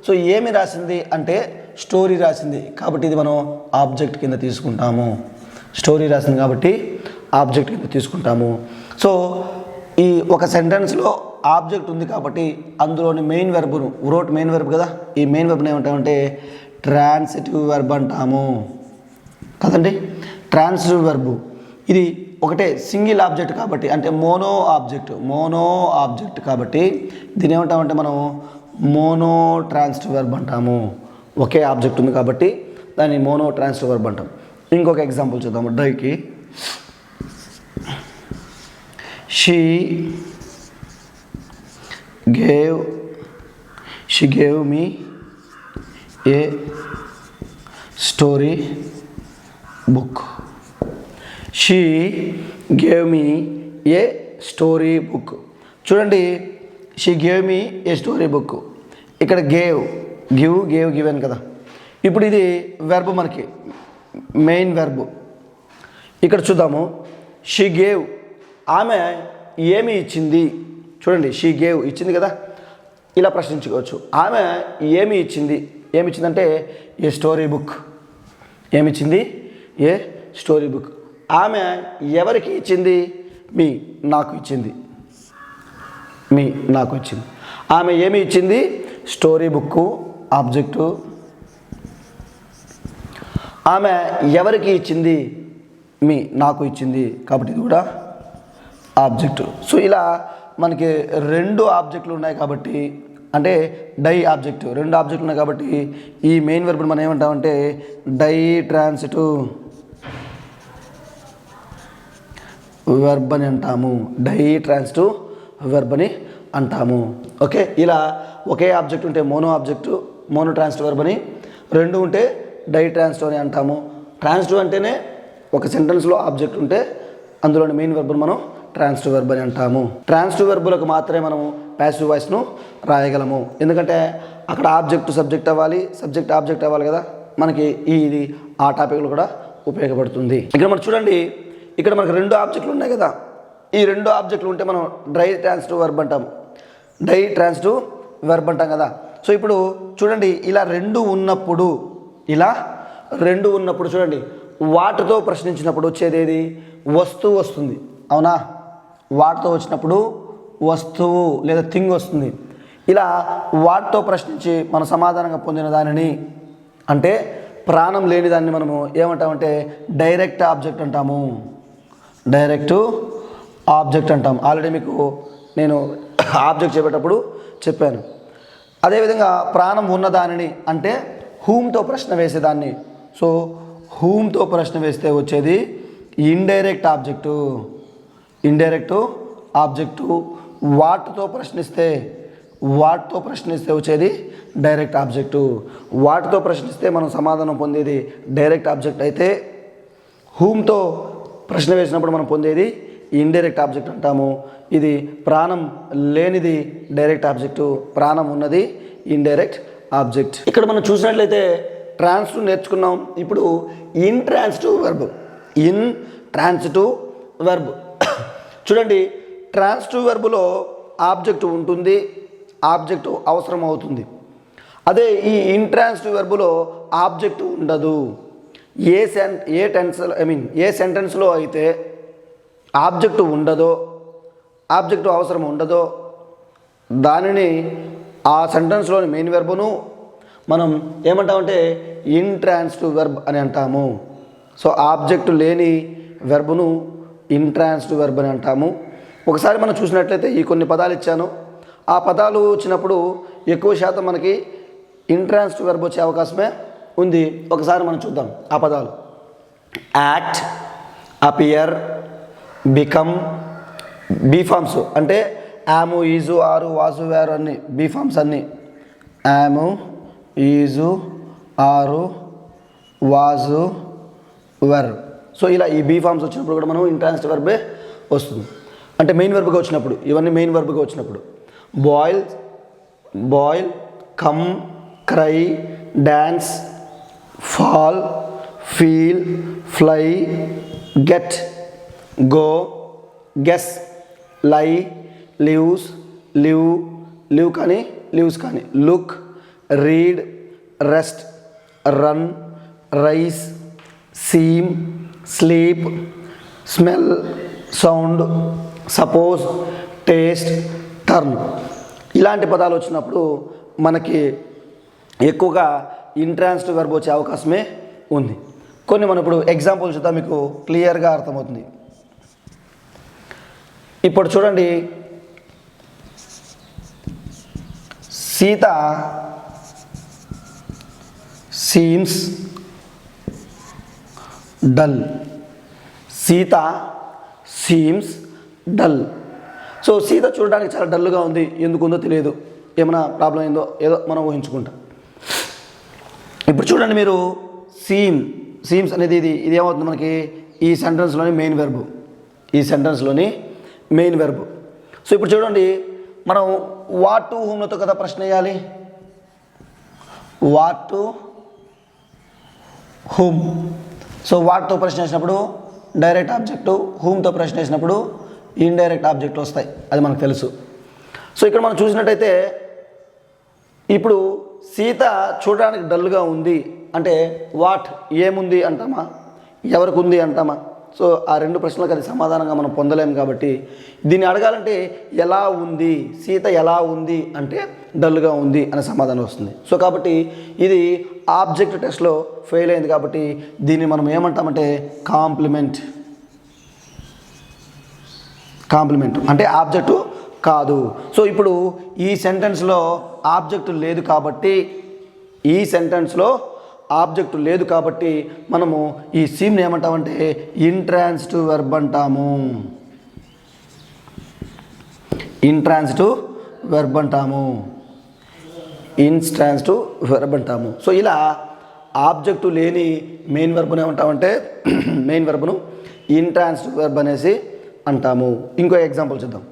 సో ఏమి రాసింది అంటే స్టోరీ రాసింది కాబట్టి ఇది మనం ఆబ్జెక్ట్ కింద తీసుకుంటాము. స్టోరీ రాసింది కాబట్టి ఆబ్జెక్ట్ కింద తీసుకుంటాము. సో ఈ ఒక సెంటెన్స్లో ఆబ్జెక్ట్ ఉంది కాబట్టి అందులోని మెయిన్ వెర్బ్ను, వ్రోట్ మెయిన్ వెర్బ్ కదా, ఈ మెయిన్ వెర్బ్ని ఏమంటామంటే ట్రాన్సిటివ్ వెర్బ్ అంటాము కదండి. ట్రాన్సిటివ్ వెర్బ్ ఇది ఒకటే సింగిల్ ఆబ్జెక్ట్ కాబట్టి, అంటే మోనో ఆబ్జెక్ట్ కాబట్టి దీని ఏమంటామంటే మనం మోనో ట్రాన్సిటివ్ వెర్బ్ అంటాము. ఒకే ఆబ్జెక్ట్ ఉంది కాబట్టి దాన్ని మోనో ట్రాన్సిటివ్ వెర్బ్ అంటాం. ఇంకొక ఎగ్జాంపుల్ చూద్దాము డైకి. She gave me a story book. She gave me a story book. చూడండి, she gave me a story book. ఇక్కడ gave గివ్, గేవ్, గివెన్ కదా. ఇప్పుడు ఇది వెర్బ్, మనకి మెయిన్ వెర్బ్. ఇక్కడ చూద్దాము. షీ గేవ్, ఆమె ఏమి ఇచ్చింది. చూడండి, షీ గేవ్ ఇచ్చింది కదా, ఇలా ప్రశ్నించుకోవచ్చు. ఆమె ఏమి ఇచ్చింది, ఏమి ఇచ్చిందంటే ఏ స్టోరీ బుక్. ఏమిచ్చింది? ఏ స్టోరీ బుక్. ఆమె ఎవరికి ఇచ్చింది? మీ, నాకు ఇచ్చింది. మీ, నాకు ఇచ్చింది. ఆమె ఏమి ఇచ్చింది? Story book object. ఆమె ఎవరికి ఇచ్చింది? మీ, నాకు ఇచ్చింది, కాబట్టి ఇది కూడా ఆబ్జెక్టు. సో ఇలా మనకి రెండు ఆబ్జెక్టులు ఉన్నాయి కాబట్టి, అంటే డై ఆబ్జెక్టు, రెండు ఆబ్జెక్టులు ఉన్నాయి కాబట్టి ఈ మెయిన్ వెర్బ్ని మనం ఏమంటామంటే డై ట్రాన్సిటివ్ వెర్బ్ అని అంటాము. డై ట్రాన్సిటివ్ వెర్బ్ అని అంటాము. ఓకే, ఇలా ఒకే ఆబ్జెక్ట్ ఉంటే mono object, mono transitive verb అని, రెండు ఉంటే డై ట్రాన్సిటివ్ అని అంటాము. ట్రాన్సిటివ్ అంటేనే ఒక సెంటెన్స్లో ఆబ్జెక్ట్ ఉంటే అందులోని మెయిన్ వెర్బ్ను మనం ట్రాన్సిటివ్ వెర్బ్ అని అంటాము. ట్రాన్సిటివ్ వెర్బులకు మాత్రమే మనము ప్యాసివ్ వాయిస్ను రాయగలము. ఎందుకంటే అక్కడ ఆబ్జెక్ట్ సబ్జెక్ట్ అవ్వాలి, సబ్జెక్ట్ ఆబ్జెక్ట్ అవ్వాలి కదా. మనకి ఇది ఆ టాపిక్లు కూడా ఉపయోగపడుతుంది. ఇక్కడ మనం చూడండి, ఇక్కడ మనకు రెండు ఆబ్జెక్టులు ఉన్నాయి కదా. ఈ రెండు ఆబ్జెక్టులు ఉంటే మనం డై ట్రాన్సిటివ్ వెర్బ్ అంటాము. డై ట్రాన్సిటివ్ వెర్బ్ అంటాం కదా. సో ఇప్పుడు చూడండి, ఇలా రెండు ఉన్నప్పుడు, ఇలా రెండు ఉన్నప్పుడు చూడండి, వాటితో ప్రశ్నించినప్పుడు వచ్చేది ఏది? వస్తువు వస్తుంది, అవునా? వాటితో వచ్చినప్పుడు వస్తువు లేదా థింగ్ వస్తుంది. ఇలా వాటితో ప్రశ్నించి మనం సమాధానంగా పొందిన దానిని, అంటే ప్రాణం లేని దాన్ని మనము ఏమంటామంటే డైరెక్ట్ ఆబ్జెక్ట్ అంటాము. డైరెక్ట్ ఆబ్జెక్ట్ అంటాం. ఆల్రెడీ మీకు నేను ఆబ్జెక్ట్ చెప్పేటప్పుడు చెప్పాను. అదేవిధంగా ప్రాణం ఉన్నదానిని అంటే హూమ్తో ప్రశ్న వేసేదాన్ని. సో హూమ్తో ప్రశ్న వేస్తే వచ్చేది ఇండైరెక్ట్ ఆబ్జెక్టు. Indirect object. వాటితో ప్రశ్నిస్తే వచ్చేది డైరెక్ట్ ఆబ్జెక్టు. వాటితో ప్రశ్నిస్తే మనం సమాధానం పొందేది డైరెక్ట్ ఆబ్జెక్ట్ అయితే, హూమ్తో ప్రశ్న వేసినప్పుడు మనం పొందేది ఇండైరెక్ట్ ఆబ్జెక్ట్ అంటాము. ఇది ప్రాణం లేనిది డైరెక్ట్ ఆబ్జెక్టు, ప్రాణం ఉన్నది ఇండైరెక్ట్ ఆబ్జెక్ట్. ఇక్కడ మనం చూసినట్లయితే ట్రాన్సిటివ్ నేర్చుకున్నాం. ఇప్పుడు in transitive verb. In transitive verb చూడండి, ట్రాన్సిటివ్ వెర్బ్లో ఆబ్జెక్ట్ ఉంటుంది, ఆబ్జెక్ట్ అవసరం అవుతుంది. అదే ఈ ఇంట్రాన్సిటివ్ వెర్బ్లో ఆబ్జెక్ట్ ఉండదు. ఏ సెంటెన్స్లో అయితే ఆబ్జెక్ట్ ఉండదో, ఆబ్జెక్ట్ అవసరం ఉండదో, దానిని ఆ సెంటెన్స్లోని మెయిన్ వెర్బ్ను మనం ఏమంటామంటే ఇంట్రాన్సిటివ్ వెర్బ్ అని అంటాము. సో ఆబ్జెక్ట్ లేని వెర్బ్ను ఇంట్రాన్సిటివ్ వెర్బ్ అని అంటాము. ఒకసారి మనం చూసినట్లయితే ఈ కొన్ని పదాలు ఇచ్చాను. ఆ పదాలు వచ్చినప్పుడు ఎక్కువ శాతం మనకి ఇంట్రాన్సిటివ్ వెర్బ్ వచ్చే అవకాశమే ఉంది. ఒకసారి మనం చూద్దాం ఆ పదాలు. యాక్ట్, అపియర్, బికమ్, బీఫామ్స్ అంటే యాము, ఈజు, ఆరు, వాజు, వేరు అన్ని బీఫామ్స్ అన్నీ. యాము, is, are, vase, where. So ఇలా ఈ బీఫామ్స్ వచ్చినప్పుడు కూడా మనం ఇంట్రాన్సిటివ్ వెర్బే వస్తుంది. అంటే మెయిన్ వెర్బ్గా వచ్చినప్పుడు, ఇవన్నీ మెయిన్ వెర్బ్గా వచ్చినప్పుడు. Boil, come, cry, dance, fall, feel, fly, get, go, guess, lie, lives, live కానీ లివ్స్ కానీ, look, read, rest, run, rise, seem, sleep, smell, sound, suppose, taste, turn. ఇలాంటి పదాలు వచ్చినప్పుడు మనకి ఎక్కువగా ఇంట్రాన్సిటివ్ వెర్బ్ వచ్చే అవకాశమే ఉంది. కొన్ని మనం ఇప్పుడు ఎగ్జాంపుల్ చూద్దాం, మీకు క్లియర్గా అర్థమవుతుంది. ఇప్పుడు చూడండి, Sita seems dull. Sita seems dull. So Sita చూడడానికి చాలా డల్గా ఉంది. ఎందుకుందో తెలియదు, ఏమైనా ప్రాబ్లం అయిందో ఏదో మనం ఊహించుకుంటాం. ఇప్పుడు చూడండి మీరు, సీమ్స్ అనేది ఇది ఏమవుతుంది మనకి ఈ సెంటెన్స్లోని మెయిన్ వెర్బ్. ఈ సెంటెన్స్లోని మెయిన్ వెర్బ్. సో ఇప్పుడు చూడండి, మనం వాట్ టు హూమ్లతో కదా ప్రశ్న వేయాలి. What to whom. సో వాట్తో ప్రశ్న వేసినప్పుడు డైరెక్ట్ ఆబ్జెక్టు, హూమ్తో ప్రశ్న వేసినప్పుడు ఇండైరెక్ట్ ఆబ్జెక్టులు వస్తాయి, అది మనకు తెలుసు. సో ఇక్కడ మనం చూసినట్టయితే ఇప్పుడు సీత చూడడానికి డల్గా ఉంది అంటే వాట్ ఏముంది అంటామా, ఎవరికి ఉంది అంటామా? సో ఆ రెండు ప్రశ్నలకు అది సమాధానంగా మనం పొందలేము కాబట్టి దీన్ని అడగాలంటే ఎలా ఉంది, సీత ఎలా ఉంది అంటే డల్గా ఉంది అనే సమాధానం వస్తుంది. సో కాబట్టి ఇది ఆబ్జెక్ట్ టెస్ట్లో ఫెయిల్ అయింది కాబట్టి దీన్ని మనం ఏమంటామంటే కాంప్లిమెంట్ అంటే ఆబ్జెక్టు కాదు. సో ఇప్పుడు ఈ సెంటెన్స్లో ఆబ్జెక్టు లేదు కాబట్టి మనము ఈ సీమ్ని ఏమంటామంటే ఇంట్రాన్సిటివ్ వెర్బ్ అంటాము. ఇంట్రాన్సిటివ్ వెర్బ్ అంటాము. సో ఇలా ఆబ్జెక్టు లేని మెయిన్ వెర్బ్ను ఏమంటామంటే మెయిన్ వెర్బ్ను ఇంట్రాన్సిటివ్ వెర్బ్ అనేసి అంటాము. ఇంకో ఎగ్జాంపుల్ చూద్దాం.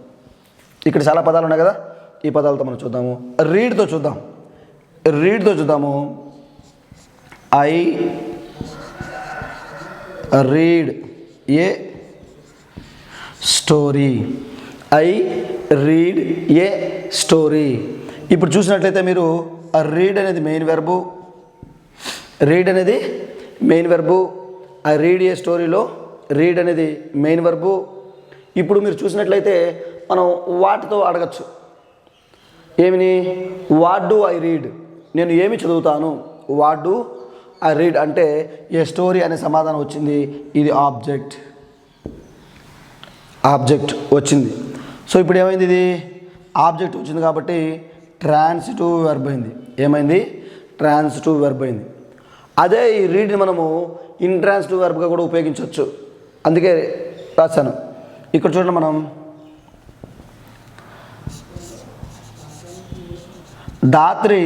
ఇక్కడ చాలా పదాలు ఉన్నాయి కదా, ఈ పదాలతో మనం చూద్దాము. రీడ్తో చూద్దాము. I read A story. ఇప్పుడు చూసినట్లయితే మీరు రీడ్ అనేది మెయిన్ వెర్బు, ఐ రీడ్ ఏ స్టోరీలో రీడ్ అనేది మెయిన్ వెర్బు. ఇప్పుడు మీరు చూసినట్లయితే మనం వాటితో అడగచ్చు, ఏమిని? వాట్ డూ ఐ రీడ్, నేను ఏమి చదువుతాను. వాట్ డూ ఐ రీడ్ అంటే ఏ స్టోరీ అనే సమాధానం వచ్చింది. ఇది ఆబ్జెక్ట్ వచ్చింది. సో ఇప్పుడు ఏమైంది? ఇది ఆబ్జెక్ట్ వచ్చింది కాబట్టి ట్రాన్సిటివ్ వెర్బ్ అయింది. ఏమైంది? ట్రాన్సిటివ్ వెర్బ్ అయింది. అదే ఈ రీడ్ని మనము ఇంట్రాన్సిటివ్ వెర్బ్గా కూడా ఉపయోగించవచ్చు, అందుకే రాశాను. ఇక్కడ చూడండి, మనం ధాత్రి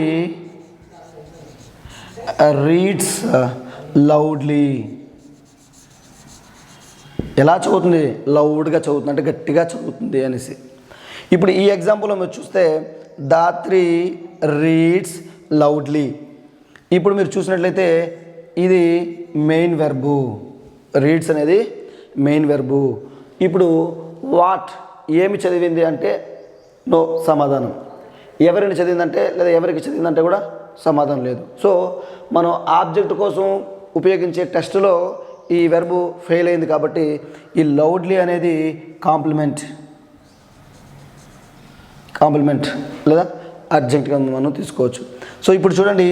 రీడ్స్ లౌడ్లీ. ఎలా చదువుతుంది? లౌడ్గా చదువుతుంది, అంటే గట్టిగా చదువుతుంది అనేసి. ఇప్పుడు ఈ ఎగ్జాంపుల్లో మీరు చూస్తే ధాత్రి రీడ్స్ లౌడ్లీ. ఇప్పుడు మీరు చూసినట్లయితే ఇది మెయిన్ వెర్బు, రీడ్స్ అనేది మెయిన్ వెర్బు. ఇప్పుడు వాట్ ఏమి చదివింది అంటే నో సమాధానం. ఎవరిని చదివిందంటే లేదా ఎవరికి చదివిందంటే కూడా సమాధానం లేదు. సో మనం ఆబ్జెక్ట్ కోసం ఉపయోగించే టెస్టులో ఈ వెర్బు ఫెయిల్ అయింది కాబట్టి ఈ లౌడ్లీ అనేది కాంప్లిమెంట్ లేదా అర్జెంట్గా మనం తీసుకోవచ్చు. సో ఇప్పుడు చూడండి,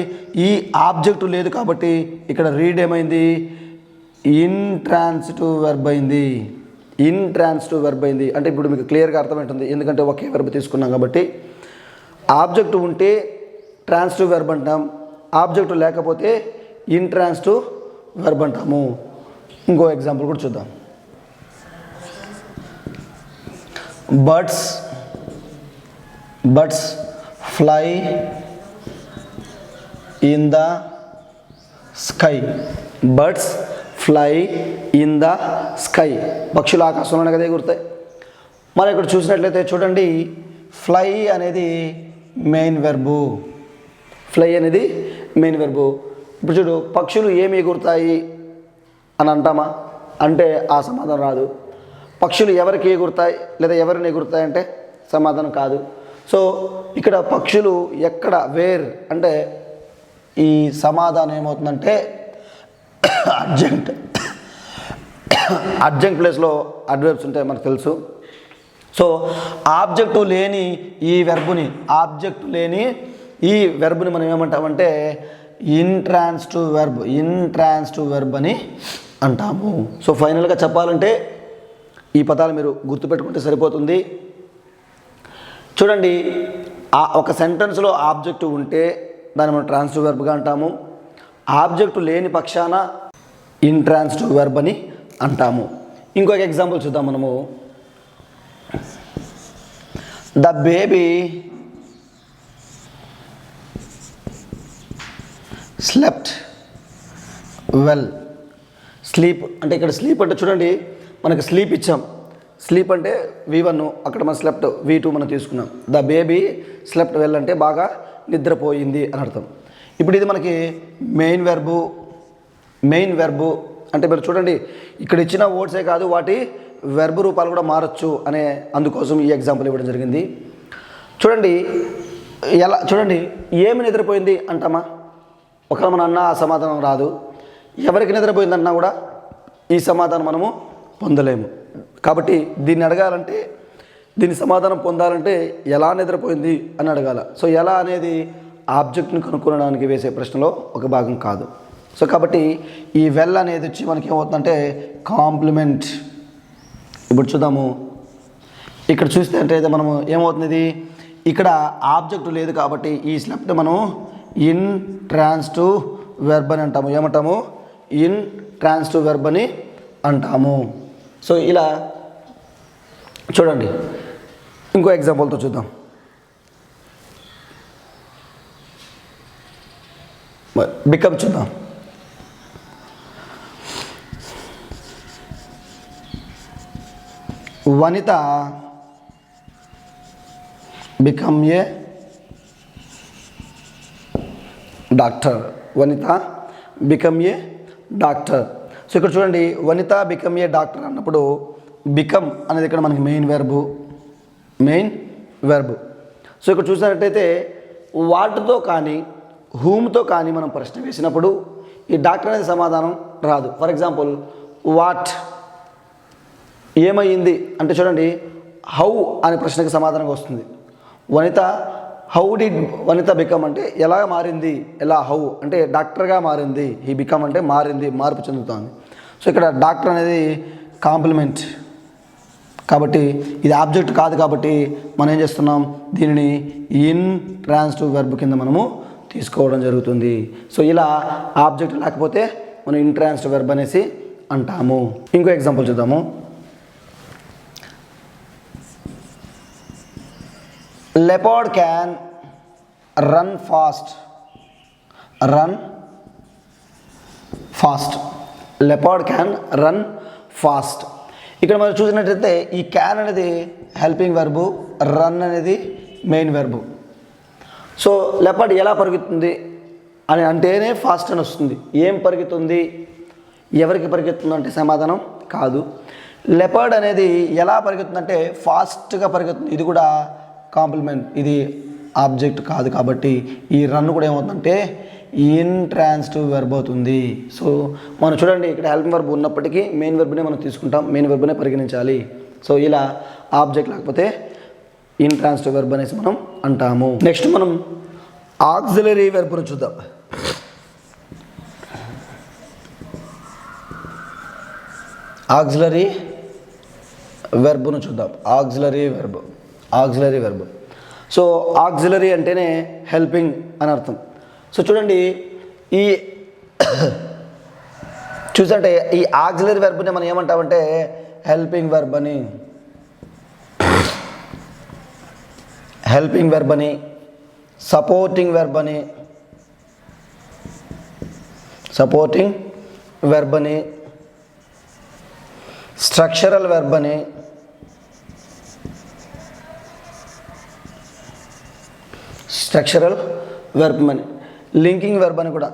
ఈ ఆబ్జెక్టు లేదు కాబట్టి ఇక్కడ రీడ్ ఏమైంది? ఇంట్రాన్సిటివ్ వెర్బ్ అయింది. అంటే ఇప్పుడు మీకు క్లియర్గా అర్థమవుతుంది, ఎందుకంటే ఒకే వెర్బ్ తీసుకున్నాం కాబట్టి. ఆబ్జెక్టు ఉంటే ట్రాన్సిటివ్ వెర్బ్ అంటాం, ఆబ్జెక్టు లేకపోతే ఇంట్రాన్సిటివ్ వెర్బ్ అంటాము. ఇంకో ఎగ్జాంపుల్ కూడా చూద్దాం. Birds fly in the sky. పక్షులు ఆకాశంలోనే కదా ఎగురుతాయి. మనం ఇక్కడ చూసినట్లయితే చూడండి, ఫ్లై అనేది మెయిన్ వెర్బు. ఇప్పుడు చూడు, పక్షులు ఏమి ఎగురుతాయి అని అంటామా అంటే ఆ సమాధానం రాదు. పక్షులు ఎవరికి ఎగురుతాయి లేదా ఎవరిని ఎగురుతాయి అంటే సమాధానం కాదు. సో ఇక్కడ పక్షులు ఎక్కడ, వేర్ అంటే ఈ సమాధానం ఏమవుతుందంటే అర్జెంట్ ప్లేస్లో అడ్వర్బ్స్ ఉంటాయి మనకు తెలుసు. సో ఆబ్జెక్టు లేని ఈ వెర్బ్ని మనం ఏమంటామంటే ఇంట్రాన్సిటివ్ వెర్బ్ అని అంటాము. సో ఫైనల్గా చెప్పాలంటే ఈ పదాలు మీరు గుర్తుపెట్టుకుంటే సరిపోతుంది. చూడండి, ఒక సెంటెన్స్లో ఆబ్జెక్టు ఉంటే దాన్ని మనం ట్రాన్సిటివ్ వెర్బ్గా అంటాము. ఆబ్జెక్టు లేని పక్షాన ఇంట్రాన్సిటివ్ వెర్బ్ అని అంటాము. ఇంకొక ఎగ్జాంపుల్ చూద్దాం మనము. The baby slept well. Sleep అంటే ఇక్కడ స్లీప్ అంటే చూడండి, మనకి స్లీప్ ఇచ్చాం. స్లీప్ అంటే V1, అక్కడ మన స్లెప్ట్ V2 మనం తీసుకున్నాం. ద బేబీ స్లెప్ట్ వెల్ అంటే బాగా నిద్రపోయింది అని అర్థం. ఇప్పుడు ఇది మనకి మెయిన్ వెర్బు అంటే మీరు చూడండి ఇక్కడ ఇచ్చిన వర్డ్సే కాదు వాటి వెర్బ్ రూపాలు కూడా మారచ్చు అనే అందుకోసం ఈ ఎగ్జాంపుల్ ఇవ్వడం జరిగింది. చూడండి ఏమి నిద్రపోయింది అంటామా, ఒకవేళ మనం అన్న ఆ సమాధానం రాదు. ఎవరికి నిద్రపోయింది అన్నా కూడా ఈ సమాధానం మనము పొందలేము. కాబట్టి దీన్ని అడగాలంటే, దీని సమాధానం పొందాలంటే ఎలా నిద్రపోయింది అని అడగాల. సో ఎలా అనేది ఆబ్జెక్ట్ని కనుక్కోవడానికి వేసే ప్రశ్నలో ఒక భాగం కాదు. సో కాబట్టి ఈ వెల్ అనేది వచ్చి మనకి ఏమవుతుందంటే కాంప్లిమెంట్. ఇప్పుడు చూద్దాము, ఇక్కడ చూస్తే అంటే మనము ఏమవుతుంది, ఇక్కడ ఆబ్జెక్ట్ లేదు కాబట్టి ఈ స్లెప్ట్ మనం ఇన్ ట్రాన్సిటివ్ వెర్బ్ అని అంటాము. ఏమంటాము? ఇన్ ట్రాన్సిటివ్ వెర్బ్ అని అంటాము. సో ఇలా చూడండి, ఇంకో ఎగ్జాంపుల్తో చూద్దాం. బికమ్ చూద్దాం. Vanitha become a doctor. Vanitha become a doctor. So ఇక్కడ చూడండి, వనిత బికమ్ ఏ డాక్టర్ అన్నప్పుడు బికమ్ అనేది ఇక్కడ మనకి మెయిన్ వెర్బు. సో ఇక్కడ చూసినట్టయితే వాటితో కానీ హూమ్తో కానీ మనం ప్రశ్న వేసినప్పుడు ఈ డాక్టర్ అనేది సమాధానం రాదు. ఫర్ ఎగ్జాంపుల్ వాట్ ఏమైంది అంటే చూడండి, హౌ అనే ప్రశ్నకి సమాధానంగా వస్తుంది. హౌ డిడ్ వనిత బికమ్ అంటే ఎలా మారింది, హౌ అంటే డాక్టర్గా మారింది, ఈ బికమ్ అంటే మారింది, మార్పు చెందుతోంది. సో ఇక్కడ డాక్టర్ అనేది కాంప్లిమెంట్ కాబట్టి ఇది ఆబ్జెక్ట్ కాదు కాబట్టి మనం ఏం చేస్తున్నాం, దీనిని ఇన్ ట్రాన్సిటివ్ వెర్బ్ కింద మనము తీసుకోవడం జరుగుతుంది. సో ఇలా ఆబ్జెక్ట్ లేకపోతే మనం ఇన్ ట్రాన్సిటివ్ వెర్బ్ అనేసి అంటాము. ఇంకో ఎగ్జాంపుల్ చూద్దాము. Leopard can run fast. Leopard can run fast. ఇక్కడ మనం చూసినట్లయితే ఈ క్యాన్ అనేది హెల్పింగ్ వెర్బు, రన్ అనేది మెయిన్ వెర్బు. సో లెపర్డ్ ఎలా పరిగెత్తుంది అని అంటేనే ఫాస్ట్ అని వస్తుంది. ఏం పరిగెత్తుంది, ఎవరికి పరిగెత్తుంది అంటే సమాధానం కాదు. లెపర్డ్ అనేది ఎలా పరిగెత్తుందంటే ఫాస్ట్గా పరిగెత్తుంది. ఇది కూడా కాంప్లిమెంట్, ఇది ఆబ్జెక్ట్ కాదు కాబట్టి ఈ రన్ కూడా ఏమవుతుందంటే ఇన్ ట్రాన్సిటివ్ వెర్బ్ అవుతుంది. సో మనం చూడండి, ఇక్కడ హెల్పింగ్ వెర్బ్ ఉన్నప్పటికీ మెయిన్ వెర్బ్నే మనం తీసుకుంటాం, మెయిన్ వెర్బ్నే పరిగణించాలి. సో ఇలా ఆబ్జెక్ట్ లేకపోతే ఇన్ ట్రాన్సిటివ్ వెర్బ్ అనేసి మనం అంటాము. నెక్స్ట్ మనం ఆక్సిలరీ వెర్బ్ను చూద్దాం. Auxiliary verb. సో ఆక్సిలరీ అంటేనే హెల్పింగ్ అని అర్థం. సో చూడండి, ఈ చూసంటే ఈ ఆక్సిలరీ వెర్బ్ని మనం ఏమంటామంటే హెల్పింగ్ వెర్బ్ అని, సపోర్టింగ్ వెర్బ్ అని, స్ట్రక్చరల్ వెర్బ్ అని, లింకింగ్ వెర్బ్ అని కూడా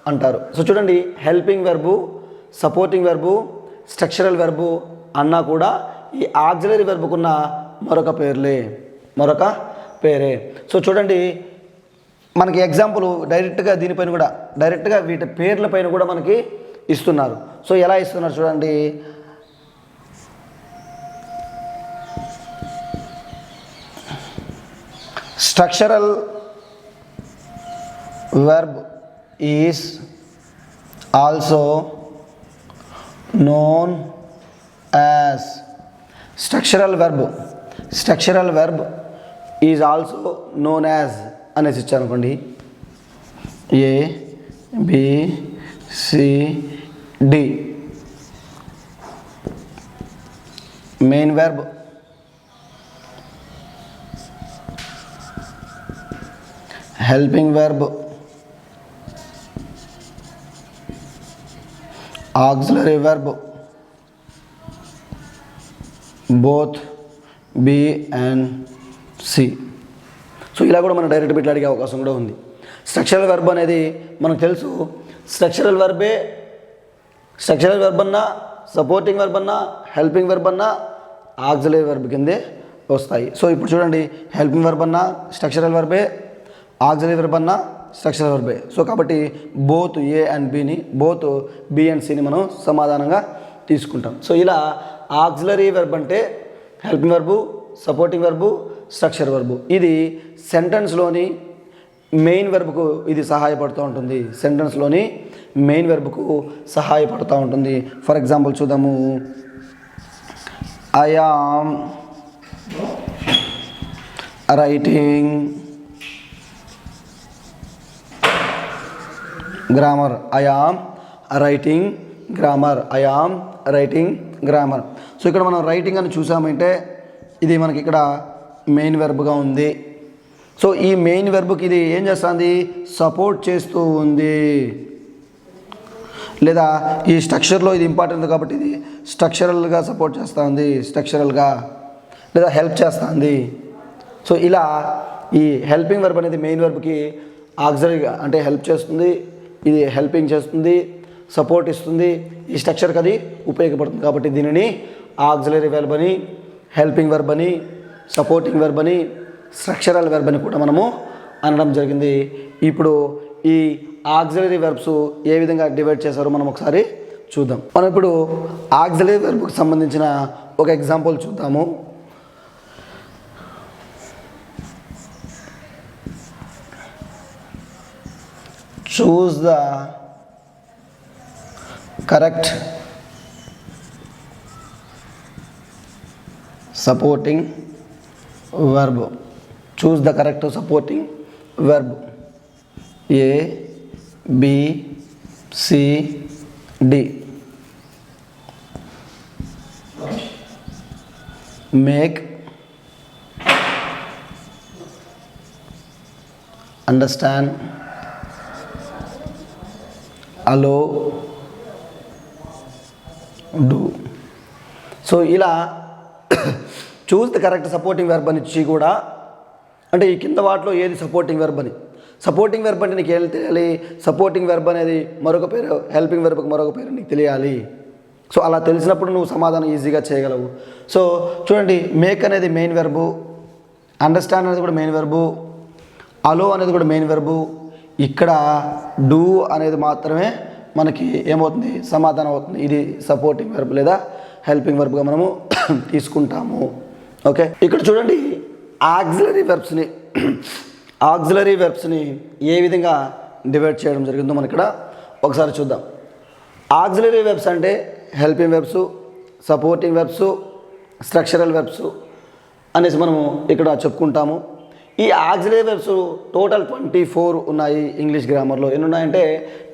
అంటారు. సో చూడండి, helping verb, supporting verb, structural verb అన్నా కూడా ఈ ఆక్సిలరీ వెర్బుకున్న మరొక పేరే. సో చూడండి, మనకి ఎగ్జాంపుల్ డైరెక్ట్గా వీటి పేర్లపైన కూడా మనకి ఇస్తున్నారు. సో ఎలా ఇస్తున్నారు చూడండి. Structural verb is also known as structural verb is also known as అనేసి ఇచ్చాను అనుకోండి. A B C D main verb, helping verb, auxiliary verb, both B and C. So ఇలా కూడా మనం డైరెక్ట్ బిట్లు అడిగే అవకాశం కూడా ఉంది. స్ట్రక్చరల్ వెర్బ్ అనేది మనకు తెలుసు. స్ట్రక్చరల్ వెర్బ్ అన్నా, సపోర్టింగ్ వెర్బ్ అన్నా, హెల్పింగ్ వెర్బ్ అన్నా ఆక్సిలరీ వెర్బ్ కిందే వస్తాయి. సో ఇప్పుడు చూడండి, హెల్పింగ్ వెర్బ్ అన్నా స్ట్రక్చరల్ వెర్బే, ఆక్సిలరీ వెర్బ్ అన్నా స్ట్రక్చరల్ వెర్బే. సో కాబట్టి బోత్ ఏ అండ్ బిని, బోత్ బి అండ్ సిని మనం సమాధానంగా తీసుకుంటాం. సో ఇలా ఆక్సిలరీ వెర్బ్ అంటే helping verb, supporting verb, structure verb. ఇది సెంటెన్స్లోని మెయిన్ వెర్బ్కు ఇది సహాయపడుతూ ఉంటుంది. సెంటెన్స్లోని మెయిన్ వెర్బ్కు సహాయపడుతూ ఉంటుంది. ఫర్ ఎగ్జాంపుల్ చూద్దాము. I am writing grammar. I am writing grammar. I am writing grammar. So ఇక్కడ మనం రైటింగ్ అని చూసామంటే ఇది మనకి ఇక్కడ మెయిన్ వెర్బ్గా ఉంది. సో ఈ మెయిన్ వెర్బ్కి ఇది ఏం చేస్తుంది? సపోర్ట్ చేస్తూ ఉంది. లేదా ఈ స్ట్రక్చర్లో ఇది ఇంపార్టెంట్ కాబట్టి ఇది స్ట్రక్చరల్గా సపోర్ట్ చేస్తుంది, స్ట్రక్చరల్గా లేదా హెల్ప్ చేస్తుంది. సో ఇలా ఈ హెల్పింగ్ వెర్బ్ అనేది మెయిన్ వెర్బ్కి ఆక్సిలరీగా అంటే హెల్ప్ చేస్తుంది, ఇది హెల్పింగ్ చేస్తుంది, సపోర్ట్ ఇస్తుంది. ఈ స్ట్రక్చర్కి అది ఉపయోగపడుతుంది కాబట్టి దీనిని ఆక్సిలరీ వెర్బ్ అని, హెల్పింగ్ వెర్బ్ అని, సపోర్టింగ్ వెర్బ్ అని, స్ట్రక్చరల్ వెర్బ్ అని కూడా మనము అనడం జరిగింది. ఇప్పుడు ఈ ఆక్సిలరీ వెర్బ్స్ ఏ విధంగా డివైడ్ చేశారో మనం ఒకసారి చూద్దాం. మనం ఇప్పుడు ఆక్సిలరీ వెర్బ్కి సంబంధించిన ఒక ఎగ్జాంపుల్ చూద్దాము. చూస్ the correct supporting verb. Choose the correct supporting verb. A, B, C, D. Make, understand, allow, do. So ఇలా choose the correct supporting verb అని ఇచ్చి కూడా అంటే ఈ కింద వాటిలో ఏది సపోర్టింగ్ వెర్బ్ అని, సపోర్టింగ్ వెర్బ్ అంటే నీకు ఏం తెలియాలి? సపోర్టింగ్ వెర్బ్ అనేది మరొక పేరు, హెల్పింగ్ వెర్బ్కి మరొక పేరు నీకు తెలియాలి. సో అలా తెలిసినప్పుడు నువ్వు సమాధానం ఈజీగా చేయగలవు. సో చూడండి, మేక్ అనేది మెయిన్ వెర్బు, అండర్స్టాండ్ అనేది కూడా మెయిన్ వెర్బు, అలో అనేది కూడా మెయిన్ వెర్బు. ఇక్కడ డూ అనేది మాత్రమే మనకి ఏమవుతుంది? సమాధానం అవుతుంది. ఇది సపోర్టింగ్ వెర్బ్ లేదా హెల్పింగ్ వెర్బ్గా మనము తీసుకుంటాము. ఓకే, ఇక్కడ చూడండి ఆక్సిలరీ వెర్బ్స్ని ఏ విధంగా డివైడ్ చేయడం జరిగిందో మనం ఇక్కడ ఒకసారి చూద్దాం. ఆక్సిలరీ వెర్బ్స్ అంటే helping verbs, supporting verbs, structural verbs అనేసి మనము ఇక్కడ చెప్పుకుంటాము. ఈ ఆక్సిలరీ వెర్బ్స్ టోటల్ 24 ఉన్నాయి ఇంగ్లీష్ గ్రామర్లో. ఎన్ని ఉన్నాయంటే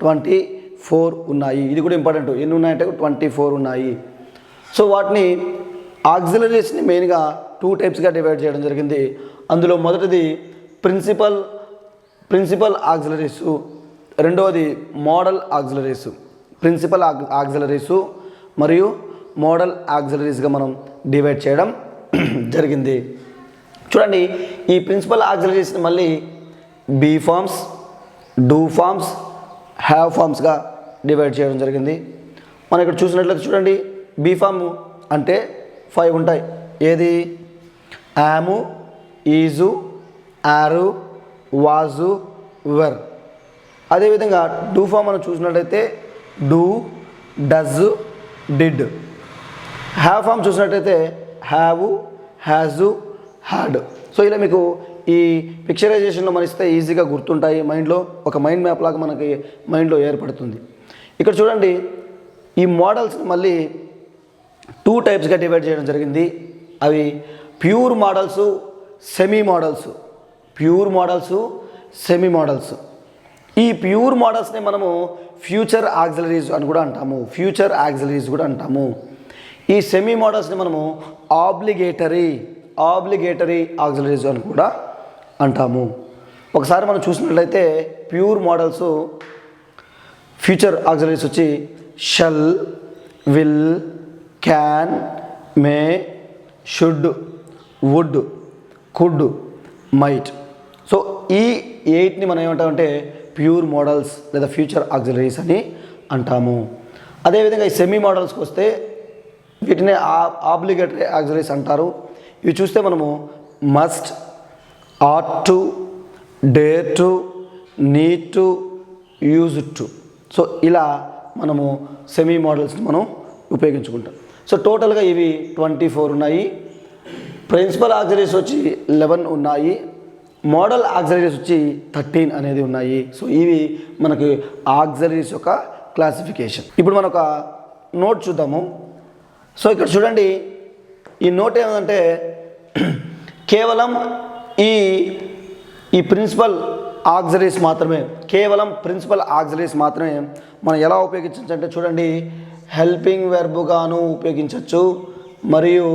24 ఉన్నాయి. ఇది కూడా ఇంపార్టెంట్. ఎన్ని ఉన్నాయంటే 24 ఉన్నాయి. సో వాటిని ఆక్సిలరీస్ని మెయిన్గా 2 టైప్స్గా డివైడ్ చేయడం జరిగింది. అందులో మొదటిది ప్రిన్సిపల్ ఆక్సిలరీస్, రెండవది మోడల్ ఆక్సిలరీస్. ప్రిన్సిపల్ ఆక్సిలరీస్ మరియు మోడల్ ఆక్సిలరీస్గా మనం డివైడ్ చేయడం జరిగింది. చూడండి, ఈ ప్రిన్సిపల్ ఆక్సిలరీస్ని మళ్ళీ be forms, do forms, have ఫార్మ్స్గా డివైడ్ చేయడం జరిగింది. మనం ఇక్కడ చూసినట్లయితే చూడండి, బీ ఫామ్ అంటే 5 ఉంటాయి. ఏది? Am, is, are, was, were. అదేవిధంగా డూ ఫామ్ మనం చూసినట్లయితే do, does, did. Have form చూసినట్లయితే హ్యావ్, హ్యాజు, హ్యాడ్. సో ఇలా మీకు ఈ పిక్చరైజేషన్లో మనం ఇస్తే ఈజీగా గుర్తుంటాయి. మైండ్లో ఒక మైండ్ మ్యాప్ లాగా మనకి మైండ్లో ఏర్పడుతుంది. ఇక్కడ చూడండి, ఈ మోడల్స్ని మళ్ళీ 2 టైప్స్గా డివైడ్ చేయడం జరిగింది. అవి pure models, semi models. Pure models, semi models. ఈ ప్యూర్ మోడల్స్ని మనము ఫ్యూచర్ ఆక్సిలరీస్ అని కూడా అంటాము. ఫ్యూచర్ ఆక్సిలరీస్ కూడా అంటాము. ఈ సెమీ మోడల్స్ని మనము ఆబ్లిగేటరీ ఆక్సిలరీస్ అని కూడా అంటాము. ఒకసారి మనం చూసినట్లయితే ప్యూర్ మోడల్స్ ఫ్యూచర్ ఆక్సిలరీస్ వచ్చి shall, will, can, may, should, would, could, might. So ఈ 8ని మనం ఏమంటామంటే ప్యూర్ మోడల్స్ లేదా ఫ్యూచర్ ఆక్సిలరీస్ అని అంటాము. అదేవిధంగా ఈ సెమీ మోడల్స్కి వస్తే వీటిని ఆబ్లిగేటరీ ఆక్సిలరీస్ అంటారు. ఇవి చూస్తే మనము must, ought to, dare to, need to, use to. So ఇలా మనము సెమీ మోడల్స్ని మనం ఉపయోగించుకుంటాం. సో టోటల్గా ఇవి 24 ఉన్నాయి. ప్రిన్సిపల్ ఆక్సిలరీస్ వచ్చి 11 ఉన్నాయి. మోడల్ ఆక్సిలరీస్ వచ్చి 13 అనేది ఉన్నాయి. సో ఇవి మనకి ఆక్సిలరీస్ యొక్క క్లాసిఫికేషన్. ఇప్పుడు మనం ఒక నోట్ చూద్దాము. సో ఇక్కడ చూడండి, ఈ నోట్ ఏమంటే కేవలం ఈ ప్రిన్సిపల్ ఆక్సిలరీస్ మాత్రమే, కేవలం ప్రిన్సిపల్ ఆక్సిలరీస్ మాత్రమే మనం ఎలా ఉపయోగించవచ్చు అంటే చూడండి, హెల్పింగ్ వెర్బ్గాను ఉపయోగించవచ్చు మరియు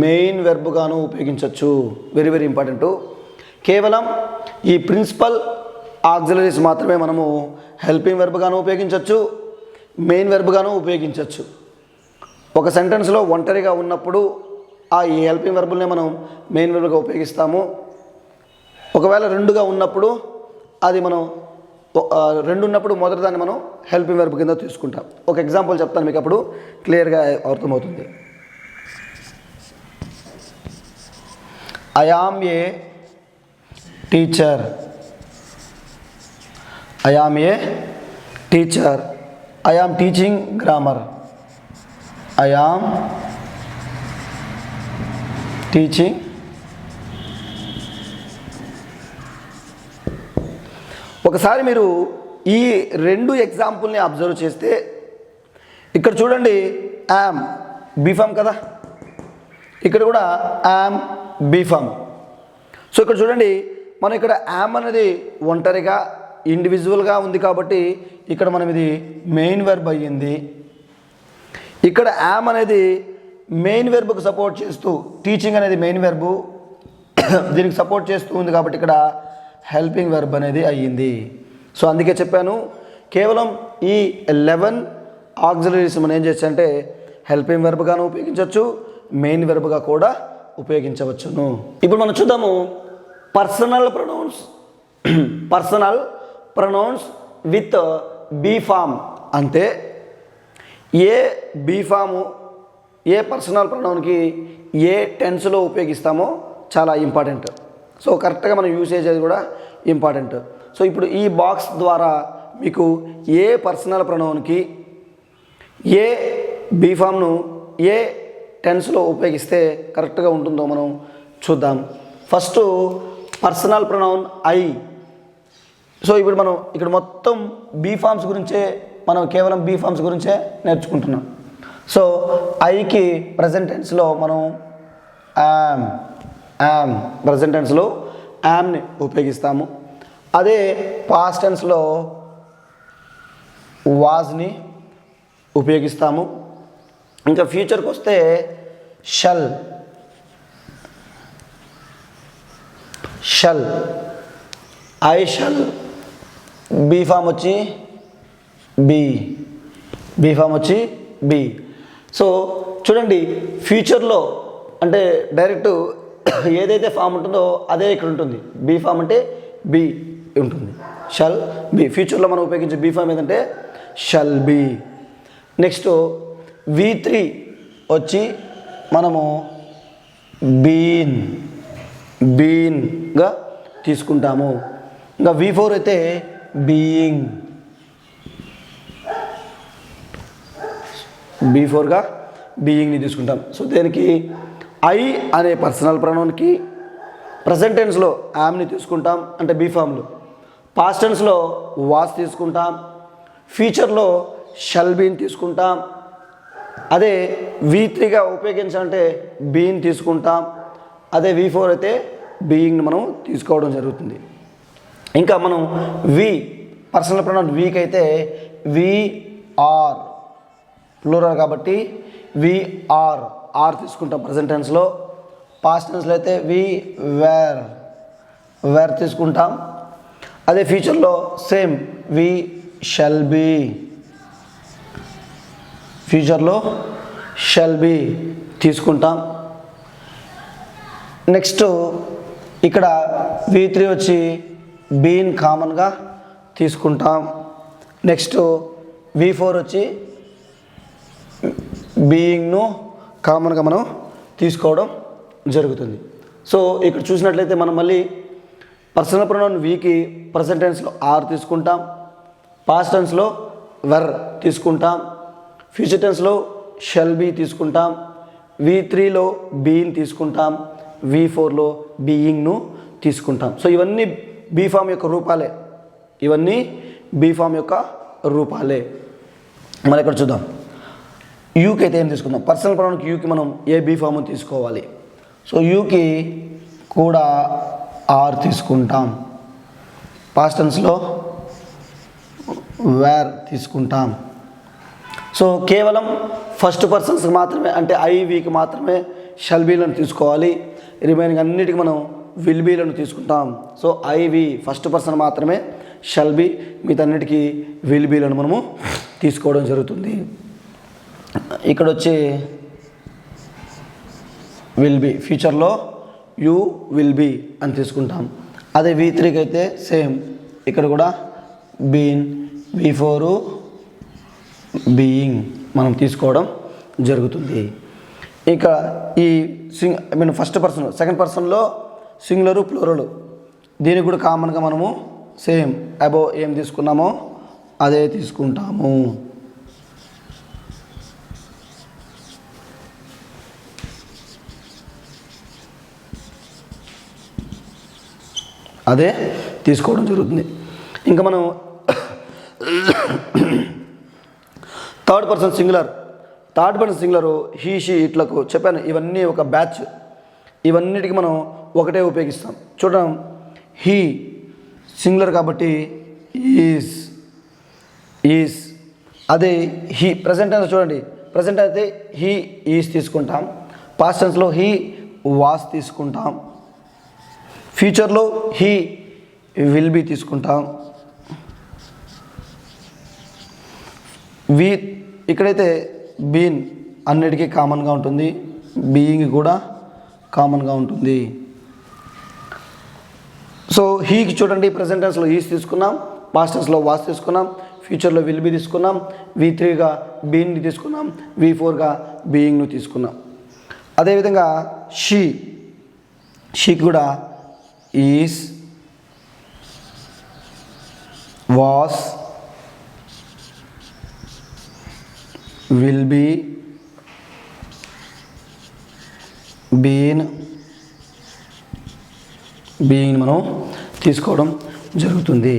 మెయిన్ వెర్బ్గాను ఉపయోగించవచ్చు. Very very important. కేవలం ఈ ప్రిన్సిపల్ ఆక్సిలరీస్ మాత్రమే మనము హెల్పింగ్ వెర్బ్గాను ఉపయోగించవచ్చు, మెయిన్ వెర్బ్గాను ఉపయోగించవచ్చు. ఒక సెంటెన్స్లో ఒంటరిగా ఉన్నప్పుడు ఈ హెల్పింగ్ వెర్బుల్నే మనం మెయిన్ వెర్బ్గా ఉపయోగిస్తాము. ఒకవేళ రెండుగా ఉన్నప్పుడు అది మనం రెండు ఉన్నప్పుడు మొదటి దాన్ని మనం హెల్పింగ్ వెర్బ్ కింద తీసుకుంటాం. ఒక ఎగ్జాంపుల్ చెప్తాను మీకు, అప్పుడు క్లియర్గా అర్థమవుతుంది. I am a teacher. I am a teacher. I am teaching grammar. I am teaching. ఒకసారి మీరు ఈ రెండు ఎగ్జాంపుల్ని అబ్జర్వ్ చేస్తే ఇక్కడ చూడండి, యామ్ బీఫామ్ కదా, ఇక్కడ కూడా యామ్ బీఫామ్. సో ఇక్కడ చూడండి, మనం ఇక్కడ యామ్ అనేది ఒంటరిగా ఇండివిజువల్గా ఉంది కాబట్టి ఇక్కడ మనం ఇది మెయిన్ వెర్బ్ అయ్యింది. ఇక్కడ యామ్ అనేది మెయిన్ వెర్బ్కు సపోర్ట్ చేస్తూ, టీచింగ్ అనేది మెయిన్ వెర్బు దీనికి సపోర్ట్ చేస్తూ ఉంది కాబట్టి ఇక్కడ హెల్పింగ్ వెర్బ్ అనేది అయ్యింది. సో అందుకే చెప్పాను, కేవలం ఈ 11 ఆక్సిలరీస్ మనం ఏం చేయొచ్చు అంటే హెల్పింగ్ వెర్బ్గాను ఉపయోగించవచ్చు, మెయిన్ వెర్బ్గా కూడా ఉపయోగించవచ్చును. ఇప్పుడు మనం చూద్దాము personal pronouns. Personal pronouns with be form అంటే ఏ బీ ఫాము ఏ పర్సనల్ ప్రొనౌన్కి ఏ టెన్స్లో ఉపయోగిస్తామో చాలా ఇంపార్టెంట్. సో కరెక్ట్గా మనం యూసేజ్ అది కూడా ఇంపార్టెంట్. సో ఇప్పుడు ఈ బాక్స్ ద్వారా మీకు ఏ పర్సనల్ ప్రొనౌన్కి ఏ బీ ఫామ్ను ఏ టెన్స్లో ఉపయోగిస్తే కరెక్ట్గా ఉంటుందో మనం చూద్దాం. First personal pronoun I. So ఇప్పుడు మనం ఇక్కడ మొత్తం బీ ఫామ్స్ గురించే, మనం కేవలం బీ ఫామ్స్ గురించే నేర్చుకుంటున్నాం. సో ఐకి ప్రజెంట్ టెన్స్లో మనం యామ్ ప్రజెంట్ టెన్స్లో యామ్ని ఉపయోగిస్తాము. అదే పాస్ట్ టెన్స్లో వాజ్ని ఉపయోగిస్తాము. ఇంకా ఫ్యూచర్కి వస్తే shall I shall. Be form వచ్చి బీ ఫామ్ వచ్చి బి. సో చూడండి, ఫ్యూచర్లో అంటే డైరెక్ట్ ఏదైతే ఫామ్ ఉంటుందో అదే ఇక్కడ ఉంటుంది. బీ ఫామ్ అంటే బి ఉంటుంది, షల్ బి. ఫ్యూచర్లో మనం ఉపయోగించే బీ ఫామ్ ఏంటంటే షల్ బి. నెక్స్ట్ V3 వచ్చి మనము బీన్గా తీసుకుంటాము. ఇంకా V4 అయితే బీయింగ్, B4గా బీయింగ్ని తీసుకుంటాం. సో దేనికి ఐ అనే పర్సనల్ ప్రొనౌన్కి ప్రజెంట్ టెన్స్లో యామ్ని తీసుకుంటాం అంటే బీ ఫామ్లో, పాస్ట్ టెన్స్లో వాస్ తీసుకుంటాం, ఫ్యూచర్లో షల్ బీని తీసుకుంటాం. అదే V3గా ఉపయోగించాలంటే బీని తీసుకుంటాం. అదే V4 అయితే బీయింగ్ని మనం తీసుకోవడం జరుగుతుంది. ఇంకా మనం పర్సనల్ ప్రొనౌన్ వీక్ అయితే వీఆర్ ప్లూరల్ కాబట్టి ఆర్ తీసుకుంటాం ప్రజెంట్ టెన్స్లో. పాస్ట్ టెన్స్లో అయితే వేర్ తీసుకుంటాం. అదే ఫ్యూచర్లో సేమ్ వి షల్ బీ, ఫ్యూచర్లో షల్ బీ తీసుకుంటాం. నెక్స్ట్ ఇక్కడ V3 వచ్చి బీన్ కామన్గా తీసుకుంటాం. నెక్స్ట్ V4 వచ్చి బీయింగ్ను కామన్గా మనం తీసుకోవడం జరుగుతుంది. సో ఇక్కడ చూసినట్లయితే మనం మళ్ళీ పర్సనల్ ప్రొనౌన్ వీకి ప్రెజెంట్ టెన్స్లో ఆర్ తీసుకుంటాం, పాస్ట్ టెన్స్లో వర్ తీసుకుంటాం, ఫ్యూచర్ టెన్స్లో షెల్ బీ తీసుకుంటాం, V3లో బీన్ తీసుకుంటాం, V4లో బీయింగ్ను తీసుకుంటాం. సో ఇవన్నీ బీ ఫామ్ యొక్క రూపాలే, ఇవన్నీ బీ ఫామ్ యొక్క రూపాలే. మరి ఇక్కడ చూద్దాం. యూకి అయితే ఏం తీసుకుందాం? పర్సనల్ ప్రొనౌన్కి యూకి మనం ఏ బీ ఫామ్ తీసుకోవాలి? సో యూకి కూడా ఆర్ తీసుకుంటాం, పాస్ట్ టెన్స్లో వేర్ తీసుకుంటాం. సో కేవలం ఫస్ట్ పర్సన్స్కి మాత్రమే, అంటే ఐ వీకి మాత్రమే షల్ బీలను తీసుకోవాలి. రిమైనింగ్ అన్నిటికీ మనం విల్ బీలను తీసుకుంటాం. So I we first person మాత్రమే షల్ బీ, మిగతాన్నిటికీ విల్ బీలను మనము తీసుకోవడం జరుగుతుంది. ఇక్కడ వచ్చి విల్ బీ, ఫ్యూచర్లో యూ విల్ బీ అని తీసుకుంటాం. అదే V3కి అయితే సేమ్, ఇక్కడ కూడా బీన్, V4 బీయింగ్ మనం తీసుకోవడం జరుగుతుంది. ఇక ఈ ఫస్ట్ పర్సన్, సెకండ్ పర్సన్లో సింగులరు ప్లూరలు, దీనికి కూడా కామన్గా మనము సేమ్ అబోవ్ ఏం తీసుకున్నామో అదే తీసుకుంటాము. అదే తీసుకోవడం జరుగుతుంది. ఇంకా మనం third person singular, third person singular he she ఇట్లకు చెప్పాను, ఇవన్నీ ఒక బ్యాచ్, ఇవన్నిటికి మనం ఒకటే ఉపయోగిస్తాం. చూడడం హీ సింగులర్ కాబట్టి ఈజ్, ఈజ్. అదే హీ ప్రజెంట్ టెన్స్ చూడండి, ప్రజెంట్ అయితే హీ ఈజ్ తీసుకుంటాం, పాస్ట్ టెన్స్లో హీ వాస్ తీసుకుంటాం, ఫ్యూచర్లో హీ విల్ బీ తీసుకుంటాం. ఇక్కడైతే బీన్ అన్నిటికీ కామన్గా ఉంటుంది, బీయింగ్ కూడా కామన్గా ఉంటుంది. సో హీకి చూడండి, ప్రజెంట్ టెన్స్లో ఈజ్ తీసుకున్నాం, పాస్ట్ టెన్స్లో వాస్ తీసుకున్నాం, ఫ్యూచర్లో విల్ బీ తీసుకున్నాం, V3గా బీన్ని తీసుకున్నాం, V4గా బీయింగ్ను తీసుకున్నాం. అదేవిధంగా షీకి కూడా is, was, will be, been, being మనం తీసుకోవడం జరుగుతుంది.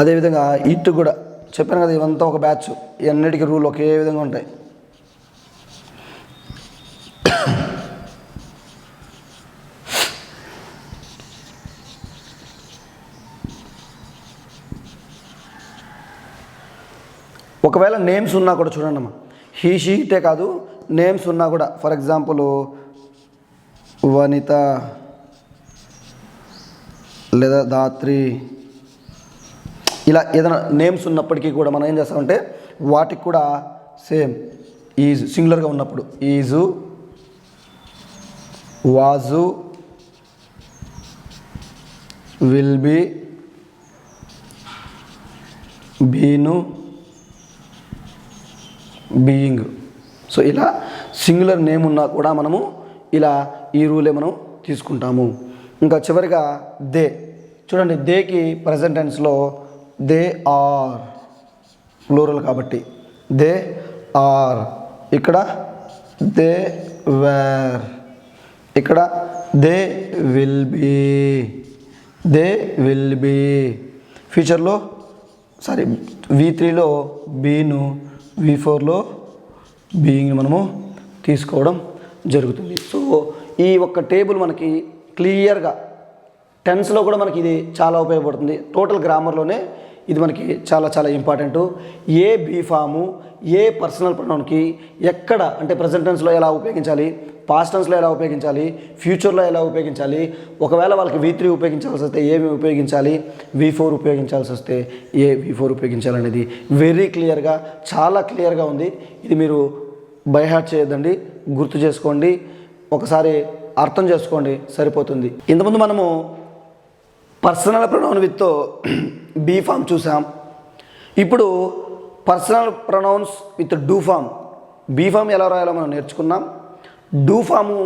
అదేవిధంగా ఇట్ కూడా చెప్పాను కదా, ఇవంతా ఒక బ్యాచ్, అన్నిటికీ రూల్ ఒకే విధంగా ఉంటాయి. ఒకవేళ నేమ్స్ ఉన్నా కూడా చూడండి అమ్మా, హీ షీ ఇటే కాదు, నేమ్స్ ఉన్నా కూడా, ఫర్ ఎగ్జాంపుల్ వనిత లేదా ధాత్రి, ఇలా ఏదైనా నేమ్స్ ఉన్నప్పటికీ కూడా మనం ఏం చేస్తామంటే వాటికి కూడా సేమ్ ఈజ్ సింగులర్గా ఉన్నప్పుడు is, was, will be, been, being. So ఇలా సింగులర్ నేమ్ ఉన్నా కూడా మనము ఇలా ఈ రూలే మనం తీసుకుంటాము. ఇంకా చివరిగా దే చూడండి, దేకి ప్రజెంట్ టెన్స్లో దే ఆర్ ప్లూరల్ కాబట్టి దే ఆర్, ఇక్కడ దే వేర్, ఇక్కడ they will be, they will be. ఫ్యూచర్లో V3లో బీను, V4లో బీయింగ్ మనము తీసుకోవడం జరుగుతుంది. సో ఈ ఒక్క టేబుల్ మనకి క్లియర్గా టెన్స్లో కూడా మనకి ఇది చాలా ఉపయోగపడుతుంది. టోటల్ గ్రామర్లోనే ఇది మనకి చాలా చాలా ఇంపార్టెంట్. ఏ బీ ఫాము ఏ పర్సనల్ ప్రొనౌన్కి ఎక్కడ, అంటే ప్రజెంట్ టెన్స్లో ఎలా ఉపయోగించాలి, పాస్ట్ టెన్స్లో ఎలా ఉపయోగించాలి, ఫ్యూచర్లో ఎలా ఉపయోగించాలి, ఒకవేళ వాళ్ళకి V3 ఉపయోగించాల్సి వస్తే ఏమి ఉపయోగించాలి, V4 ఉపయోగించాల్సి వస్తే V4 ఉపయోగించాలనేది వెరీ క్లియర్గా, చాలా క్లియర్గా ఉంది. ఇది మీరు బై హార్ట్ చేయొద్దండి, గుర్తు చేసుకోండి. ఒకసారి అర్థం చేసుకోండి సరిపోతుంది. ఇంతకుముందు మనము personal pronoun with be form చూసాం. ఇప్పుడు personal pronouns with do form, be form ఎలా రాయాలో మనం నేర్చుకున్నాం. డూ ఫాము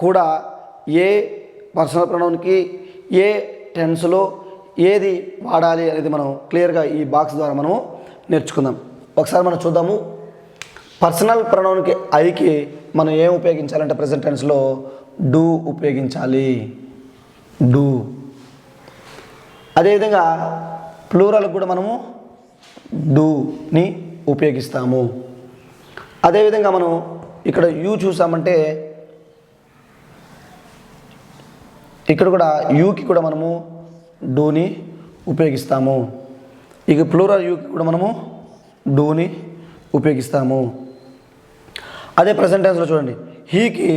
కూడా ఏ పర్సనల్ ప్రొనౌన్కి ఏ టెన్స్లో ఏది వాడాలి అనేది మనం క్లియర్గా ఈ బాక్స్ ద్వారా మనము నేర్చుకుందాం. ఒకసారి మనం చూద్దాము. పర్సనల్ ప్రొనౌన్కి ఐకి మనం ఏం ఉపయోగించాలంటే ప్రెజెంట్ టెన్స్లో డూ ఉపయోగించాలి, డూ. అదేవిధంగా ప్లూరల్కి కూడా మనము డూని ఉపయోగిస్తాము. అదేవిధంగా మనం ఇక్కడ యూ చూసామంటే ఇక్కడ కూడా యూకి కూడా మనము డూని ఉపయోగిస్తాము. ఇక ప్లూరల్ యూకి కూడా మనము డూని ఉపయోగిస్తాము. అదే ప్రజెంట్ టెన్స్లో చూడండి, హీకి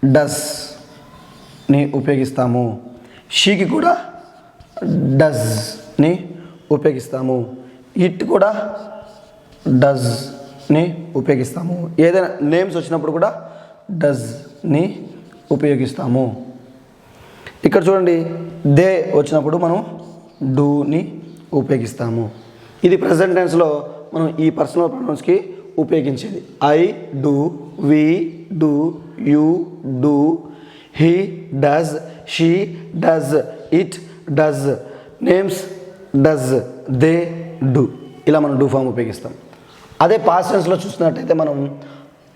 డస్ని ఉపయోగిస్తాము, షీకి కూడా డస్ని ఉపయోగిస్తాము, ఇట్ కూడా డస్ని ఉపయోగిస్తాము. ఏదైనా నేమ్స్ వచ్చినప్పుడు కూడా డస్ని ఉపయోగిస్తాము. ఇక్కడ చూడండి, దే వచ్చినప్పుడు మనం డూని ఉపయోగిస్తాము. ఇది ప్రజెంట్ టెన్స్లో మనం ఈ పర్సనల్ ప్రొనౌన్స్కి ఉపయోగించేది. I do, we do, you do, he does, she does, it does, names does, they do. ఇలా మనం డూ ఫామ్ ఉపయోగిస్తాం. అదే పాస్ట్ టెన్స్లో చూసినట్టయితే మనం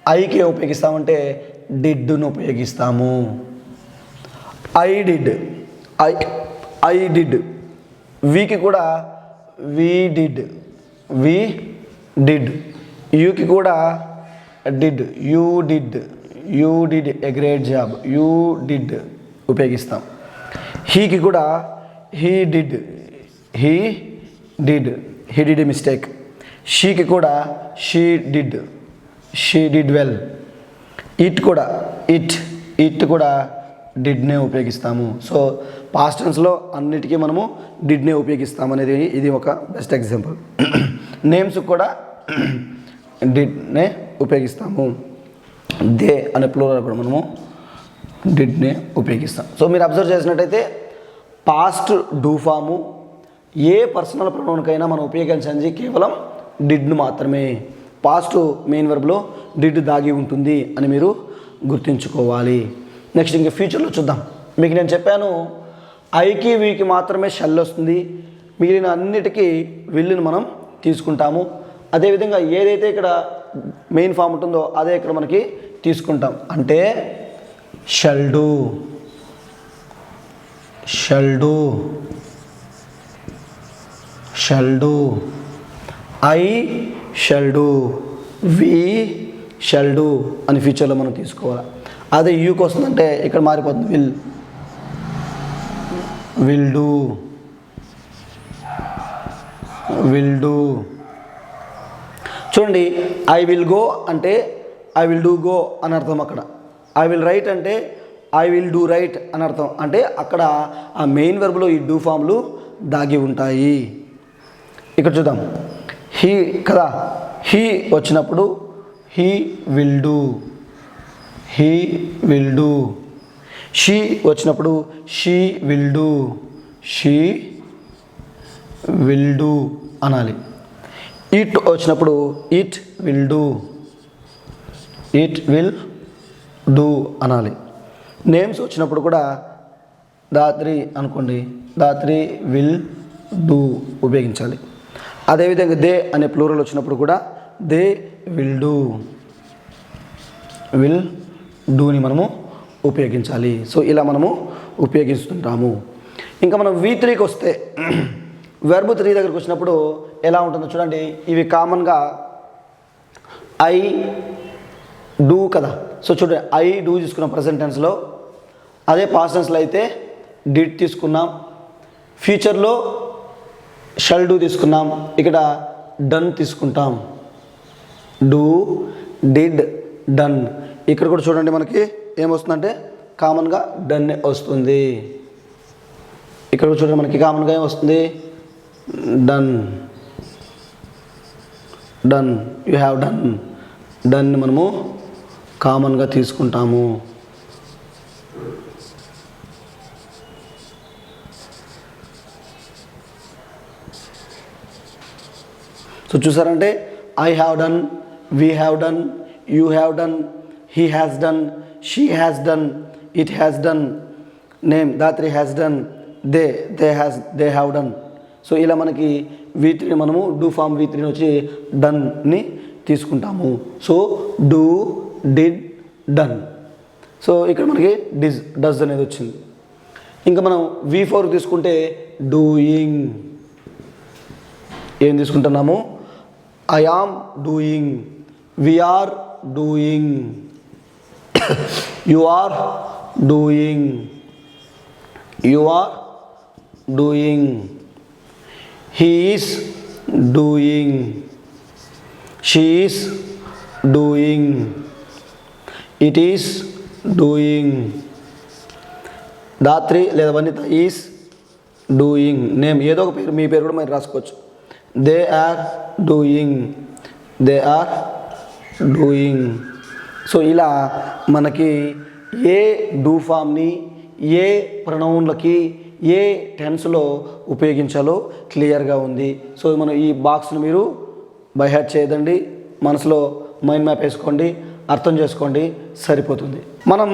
ఐకి ఉపయోగిస్తామంటే డిడ్ను ఉపయోగిస్తాము. I did, I did. వీకి కూడా వీ డిడ్, వీ డిడ్. యూకి కూడా did, you did, you did a great job, you did ఉపయోగిస్తాం. హీకి కూడా he did, he did, he did a mistake. షీకి కూడా షీ డిడ్ వెల్. ఇట్ కూడా ఇట్ కూడా డిడ్నే ఉపయోగిస్తాము. సో పాస్ట్ టెన్స్లో అన్నిటికీ మనము డిడ్నే ఉపయోగిస్తాము అనేది ఇది ఒక బెస్ట్ ఎగ్జాంపుల్. నేమ్స్ కూడా డిడ్నే ఉపయోగిస్తాము. దే అనే ప్లూరల్ కూడా మనము డిడ్నే ఉపయోగిస్తాం. సో మీరు అబ్జర్వ్ చేసినట్టయితే పాస్ట్ డూ ఫాము ఏ పర్సనల్ ప్రొనౌన్కైనా మనం ఉపయోగించేది కేవలం డిడ్ను మాత్రమే. పాస్ట్ మెయిన్ వర్బ్లో డిడ్ దాగి ఉంటుంది అని మీరు గుర్తుంచుకోవాలి. నెక్స్ట్ ఇంకా ఫ్యూచర్లో చూద్దాం. మీకు నేను చెప్పాను ఐకి వీకి మాత్రమే షెల్ వస్తుంది, మిగిలిన అన్నిటికీ విల్లును మనం తీసుకుంటాము. అదేవిధంగా ఏదైతే ఇక్కడ మెయిన్ ఫామ్ ఉంటుందో అదే ఇక్కడ మనకి తీసుకుంటాం. అంటే shall do, I shall do, we shall do అని ఫ్యూచర్లో మనం తీసుకోవాలి. అదే యూకి వస్తుందంటే ఇక్కడ మారిపోతుంది, విల్ డూ. చూడండి, ఐ విల్ గో అంటే ఐ విల్ డూ గో అని అర్థం. అక్కడ ఐ విల్ రైట్ అంటే ఐ విల్ డూ రైట్ అని అర్థం. అంటే అక్కడ ఆ మెయిన్ వెర్బ్లో ఈ డూ ఫామ్లు దాగి ఉంటాయి. ఇక్కడ చూద్దాం, హీ కదా, హీ వచ్చినప్పుడు హీ విల్ డూ, షీ వచ్చినప్పుడు షీ విల్ డూ అనాలి. ఇట్ వచ్చినప్పుడు ఇట్ విల్ డూ అనాలి. నేమ్స్ వచ్చినప్పుడు కూడా దాత్రి అనుకోండి, దాత్రి విల్ డూ ఉపయోగించాలి. అదేవిధంగా దే అనే ప్లూరల్ వచ్చినప్పుడు కూడా దే విల్ డూని మనము ఉపయోగించాలి. సో ఇలా మనము ఉపయోగిస్తుంటాము. ఇంకా మనం V3కి వస్తే వెర్బ్ 3 దగ్గరికి వచ్చినప్పుడు ఎలా ఉంటుందో చూడండి. ఇవి కామన్గా ఐ డూ కదా. సో చూడండి, ఐ డూ తీసుకున్నాం ప్రజెంట్ టెన్స్లో. అదే పాస్ట్ టెన్స్లో అయితే డిడ్ తీసుకున్నాం. ఫ్యూచర్లో షల్ డూ తీసుకున్నాం. ఇక్కడ డన్ తీసుకుంటాం. Do, did, done. ఇక్కడ కూడా చూడండి మనకి ఏమొస్తుందంటే కామన్గా డన్ వస్తుంది. ఇక్కడ కూడా చూడండి మనకి కామన్గా ఏమొస్తుంది, డన్. యూ హ్యావ్ డన్ మనము కామన్గా తీసుకుంటాము. సో చూసారంటే I have done, we have done, you have done, he has done, she has done, it has done, name Dhatri has done, they have done. So ఇలా మనకి V3 మనము do form V3 వచ్చి డన్ని తీసుకుంటాము. So do, did, done. So ఇక్కడ మనకి does అనేది వచ్చింది. ఇంకా మనం V4 తీసుకుంటే డూయింగ్. ఏం తీసుకుంటున్నాము? I am doing, we are doing, you are doing, you are doing, he is doing, she is doing, it is doing, Dhatri లేదా వనిత ఈస్ డూయింగ్. నేమ్ ఏదో ఒక పేరు, మీ పేరు కూడా మీరు రాసుకోవచ్చు. They are doing, they are doing. So ఇలా మనకి ఏ డూ ఫామ్ని ఏ ప్రొనౌన్లకి ఏ టెన్స్లో ఉపయోగించాలో క్లియర్గా ఉంది. సో మనం ఈ బాక్స్ను మీరు బై హార్ట్ చేయదండి, మనసులో మైండ్ మ్యాప్ వేసుకోండి, అర్థం చేసుకోండి, సరిపోతుంది. మనం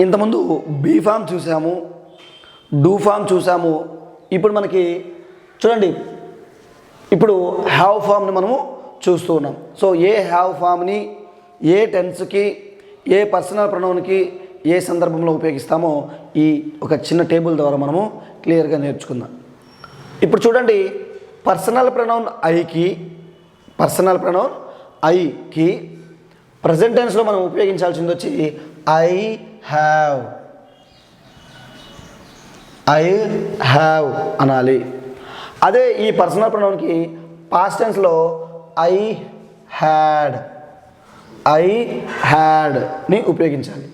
ఇంతకుముందు బీ ఫామ్ చూసాము, డూ ఫామ్ చూసాము. ఇప్పుడు మనకి చూడండి, ఇప్పుడు హ్యావ్ ఫామ్ని మనము చూస్తూ ఉన్నాం. సో ఏ హ్యావ్ ఫామ్ని ఏ టెన్స్కి ఏ పర్సనల్ ప్రొనౌన్కి ఏ సందర్భంలో ఉపయోగిస్తామో ఈ ఒక చిన్న టేబుల్ ద్వారా మనము క్లియర్గా నేర్చుకుందాం. ఇప్పుడు చూడండి, పర్సనల్ ప్రొనౌన్ ఐకి ప్రజెంట్ టెన్స్లో మనం ఉపయోగించాల్సింది వచ్చి ఐ హ్యావ్ అనాలి. అదే ఈ పర్సనల్ ప్రొనౌన్కి పాస్ట్ టెన్స్లో ఐ హ్యాడ్ని ఉపయోగించాలి.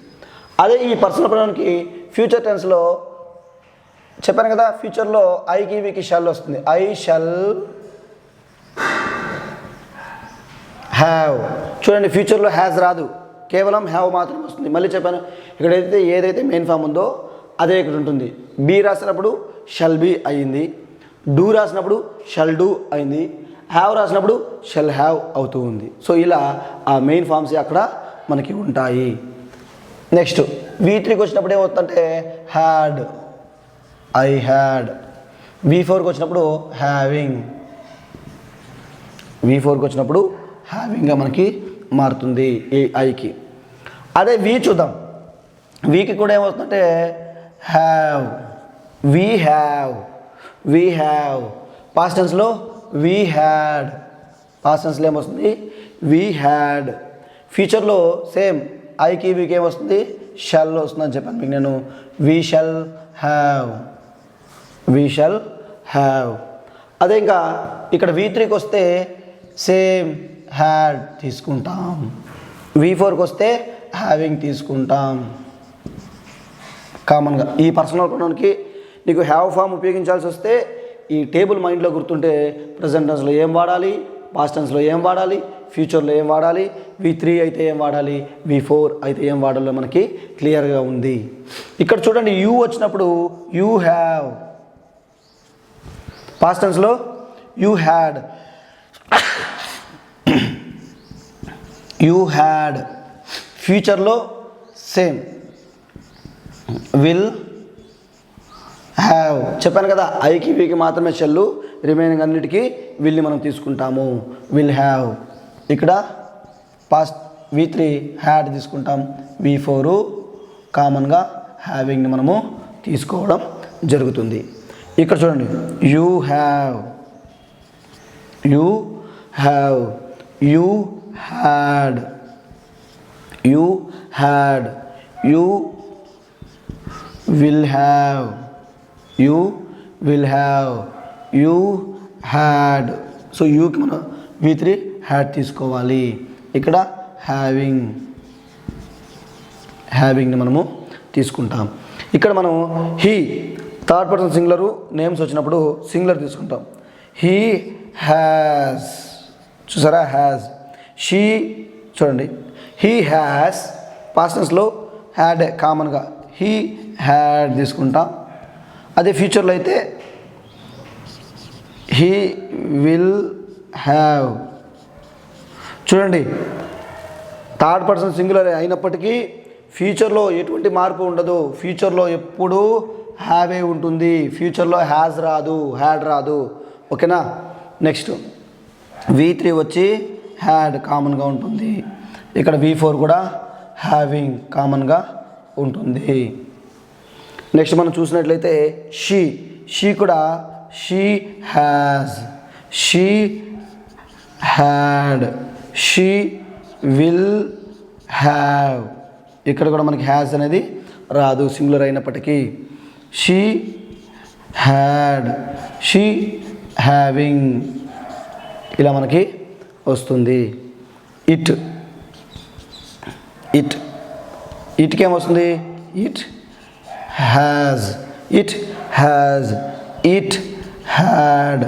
అదే ఈ పర్సనల్ ప్రొనౌన్కి ఫ్యూచర్ టెన్స్లో చెప్పాను కదా, ఫ్యూచర్లో ఐకి వీకి షల్ వస్తుంది. I shall have. చూడండి, ఫ్యూచర్లో హ్యాజ్ రాదు, కేవలం హ్యావ్ మాత్రమే వస్తుంది. మళ్ళీ చెప్పాను, ఇక్కడైతే ఏదైతే మెయిన్ ఫామ్ ఉందో అదే ఇక్కడ ఉంటుంది. బీ రాసినప్పుడు షల్ బీ అయ్యింది, డూ రాసినప్పుడు షల్ డూ అయింది, హ్యావ్ రాసినప్పుడు షల్ హ్యావ్ అవుతూ ఉంది. సో ఇలా ఆ మెయిన్ ఫామ్స్ అక్కడ మనకి ఉంటాయి. నెక్స్ట్ V3కి వచ్చినప్పుడు ఏమవుతుందంటే హ్యాడ్, ఐ హ్యాడ్. V4కి వచ్చినప్పుడు హ్యావింగ్, హ్యావింగ్గా మనకి మారుతుంది ఈ ఐకి. అదే వి చూద్దాం, వీకి కూడా ఏమవుతుందంటే హ్యావ్, వీ హ్యావ్. పాస్ట్ టెన్స్లో వీ హ్యాడ్, పాస్ట్ టెన్స్లో ఏమొస్తుంది? We had. ఫ్యూచర్లో సేమ్ ఐకి వీకి ఏమొస్తుంది? షల్ వస్తుందని చెప్పాను మీకు నేను. We shall have. అదే ఇంకా ఇక్కడ V3కి వస్తే సేమ్ హ్యాడ్ తీసుకుంటాం, V4కి వస్తే హ్యావింగ్ తీసుకుంటాం. కామన్గా ఈ పర్సనల్ ప్రొనౌన్కి నీకు హ్యావ్ ఫామ్ ఉపయోగించాల్సి వస్తే ఈ టేబుల్ మైండ్లో గుర్తుంటే ప్రజెంట్ టెన్స్లో ఏం వాడాలి, పాస్ట్ టెన్స్లో ఏం వాడాలి, ఫ్యూచర్లో ఏం వాడాలి, V3 అయితే ఏం వాడాలి, V4 అయితే ఏం వాడాలో మనకి క్లియర్గా ఉంది. ఇక్కడ చూడండి, యూ వచ్చినప్పుడు యూ హ్యావ్, పాస్ట్ టెన్స్లో యూ హ్యాడ్, ఫ్యూచర్లో సేమ్ విల్ హ్యావ్. చెప్పాను కదా, ఐకి వీకి మాత్రమే షెల్లు, రిమైనింగ్ అన్నిటికీ విల్ని మనం తీసుకుంటాము, విల్ హ్యావ్. ఇక్కడ పాస్ట్ V3 హ్యాడ్ తీసుకుంటాం, V4 కామన్గా హ్యావింగ్ని మనము తీసుకోవడం జరుగుతుంది. ఇక్కడ చూడండి, you have, you had, you will have, you had. So యూకి మనం V3 హ్యాడ్ తీసుకోవాలి. ఇక్కడ హ్యావింగ్ని మనము తీసుకుంటాం. ఇక్కడ మనం he third person singular names వచ్చినప్పుడు సింగులర్ తీసుకుంటాం. హీ హ్యాస్, చూసారా, హ్యాస్. షీ చూడండి, హీ హ్యాస్ పాస్ట్ టెన్స్లో హ్యాడ్ కామన్గా హీ హ్యాడ్ తీసుకుంటాం. అదే ఫ్యూచర్లో అయితే హీ విల్ హ్యావ్. చూడండి, థర్డ్ పర్సన్ సింగులర్ అయినప్పటికీ ఫ్యూచర్లో ఎటువంటి మార్పు ఉండదు. ఫ్యూచర్లో ఎప్పుడూ హ్యావే ఉంటుంది. ఫ్యూచర్లో హ్యాజ్ రాదు, హ్యాడ్ రాదు. ఓకేనా. నెక్స్ట్ V3 వచ్చి హ్యాడ్ కామన్గా ఉంటుంది. ఇక్కడ V4 కూడా హ్యావింగ్ కామన్గా ఉంటుంది. నెక్స్ట్ మనం చూసినట్లయితే షీ కూడా she has, she had, she will have. ఇక్కడ కూడా మనకి హ్యాజ్ అనేది రాదు సింగులర్ అయినప్పటికీ. షీ హ్యాడ్, షీ హ్యావింగ్ ఇలా మనకి వస్తుంది. ఇట్కి ఏమొస్తుంది? It has, it has, it had,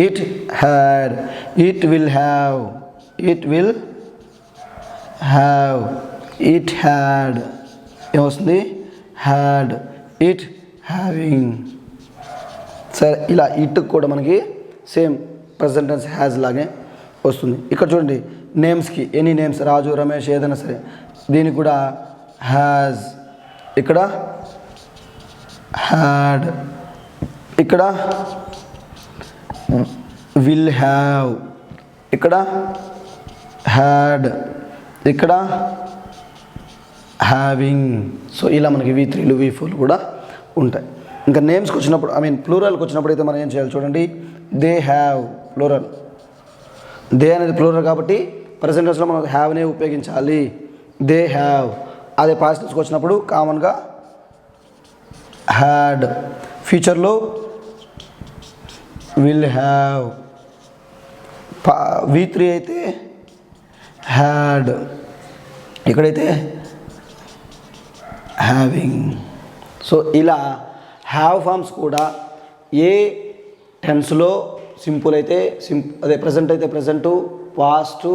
it had, it will have, it will have, it had ఏమొస్తుంది? Had, it having. సరే, ఇలా ఇట్ కూడా మనకి సేమ్ ప్రజెంట్ టెన్స్ హ్యాజ్ లాగే వస్తుంది. ఇక్కడ చూడండి, నేమ్స్కి ఎనీ నేమ్స్, రాజు, రమేష్ ఏదైనా సరే దీనికి కూడా హ్యాజ్, ఇక్కడ హ్యాడ్, ఇక్కడ విల్ హ్యావ్, ఇక్కడ హ్యాడ్, ఇక్కడ హ్యావింగ్. సో ఇలా మనకి V3లు V4లు కూడా ఉంటాయి. ఇంకా నేమ్స్కి వచ్చినప్పుడు ప్లూరల్కి వచ్చినప్పుడు అయితే మనం ఏం చేయాలి చూడండి. దే హ్యావ్ ప్లూరల్, దే అనేది ప్లూరల్ కాబట్టి ప్రెజెంట్ టెన్స్లో మనం హ్యావ్నే ఉపయోగించాలి. They have. అదే పాస్ట్ టెన్స్కి వచ్చినప్పుడు కామన్గా హ్యాడ్. ఫ్యూచర్లో విల్ హ్యావ్. V3 అయితే హ్యాడ్, ఇక్కడైతే హ్యావింగ్. సో ఇలా హ్యావ్ ఫామ్స్ కూడా ఏ టెన్స్లో సింపుల్ అయితే అదే ప్రజెంట్ అయితే ప్రజెంటు, పాస్టు,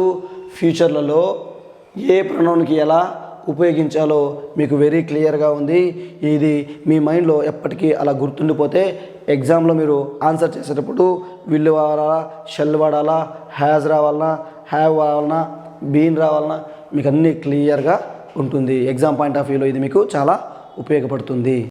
ఫ్యూచర్లలో ఏ ప్రొనౌన్కి ఎలా ఉపయోగించాలో మీకు వెరీ క్లియర్గా ఉంది. ఇది మీ మైండ్లో ఎప్పటికీ అలా గుర్తుండిపోతే ఎగ్జామ్లో మీరు ఆన్సర్ చేసేటప్పుడు విల్ వాడాలా, షెల్ వాడాలా, హ్యాజ్ రావాలన్నా, హ్యావ్ రావాలన్నా, బీన్ రావాలన్నా మీకు అన్నీ క్లియర్గా ఉంటుంది. ఎగ్జామ్ పాయింట్ ఆఫ్ వ్యూలో ఇది మీకు చాలా ఉపయోగపడుతుంది.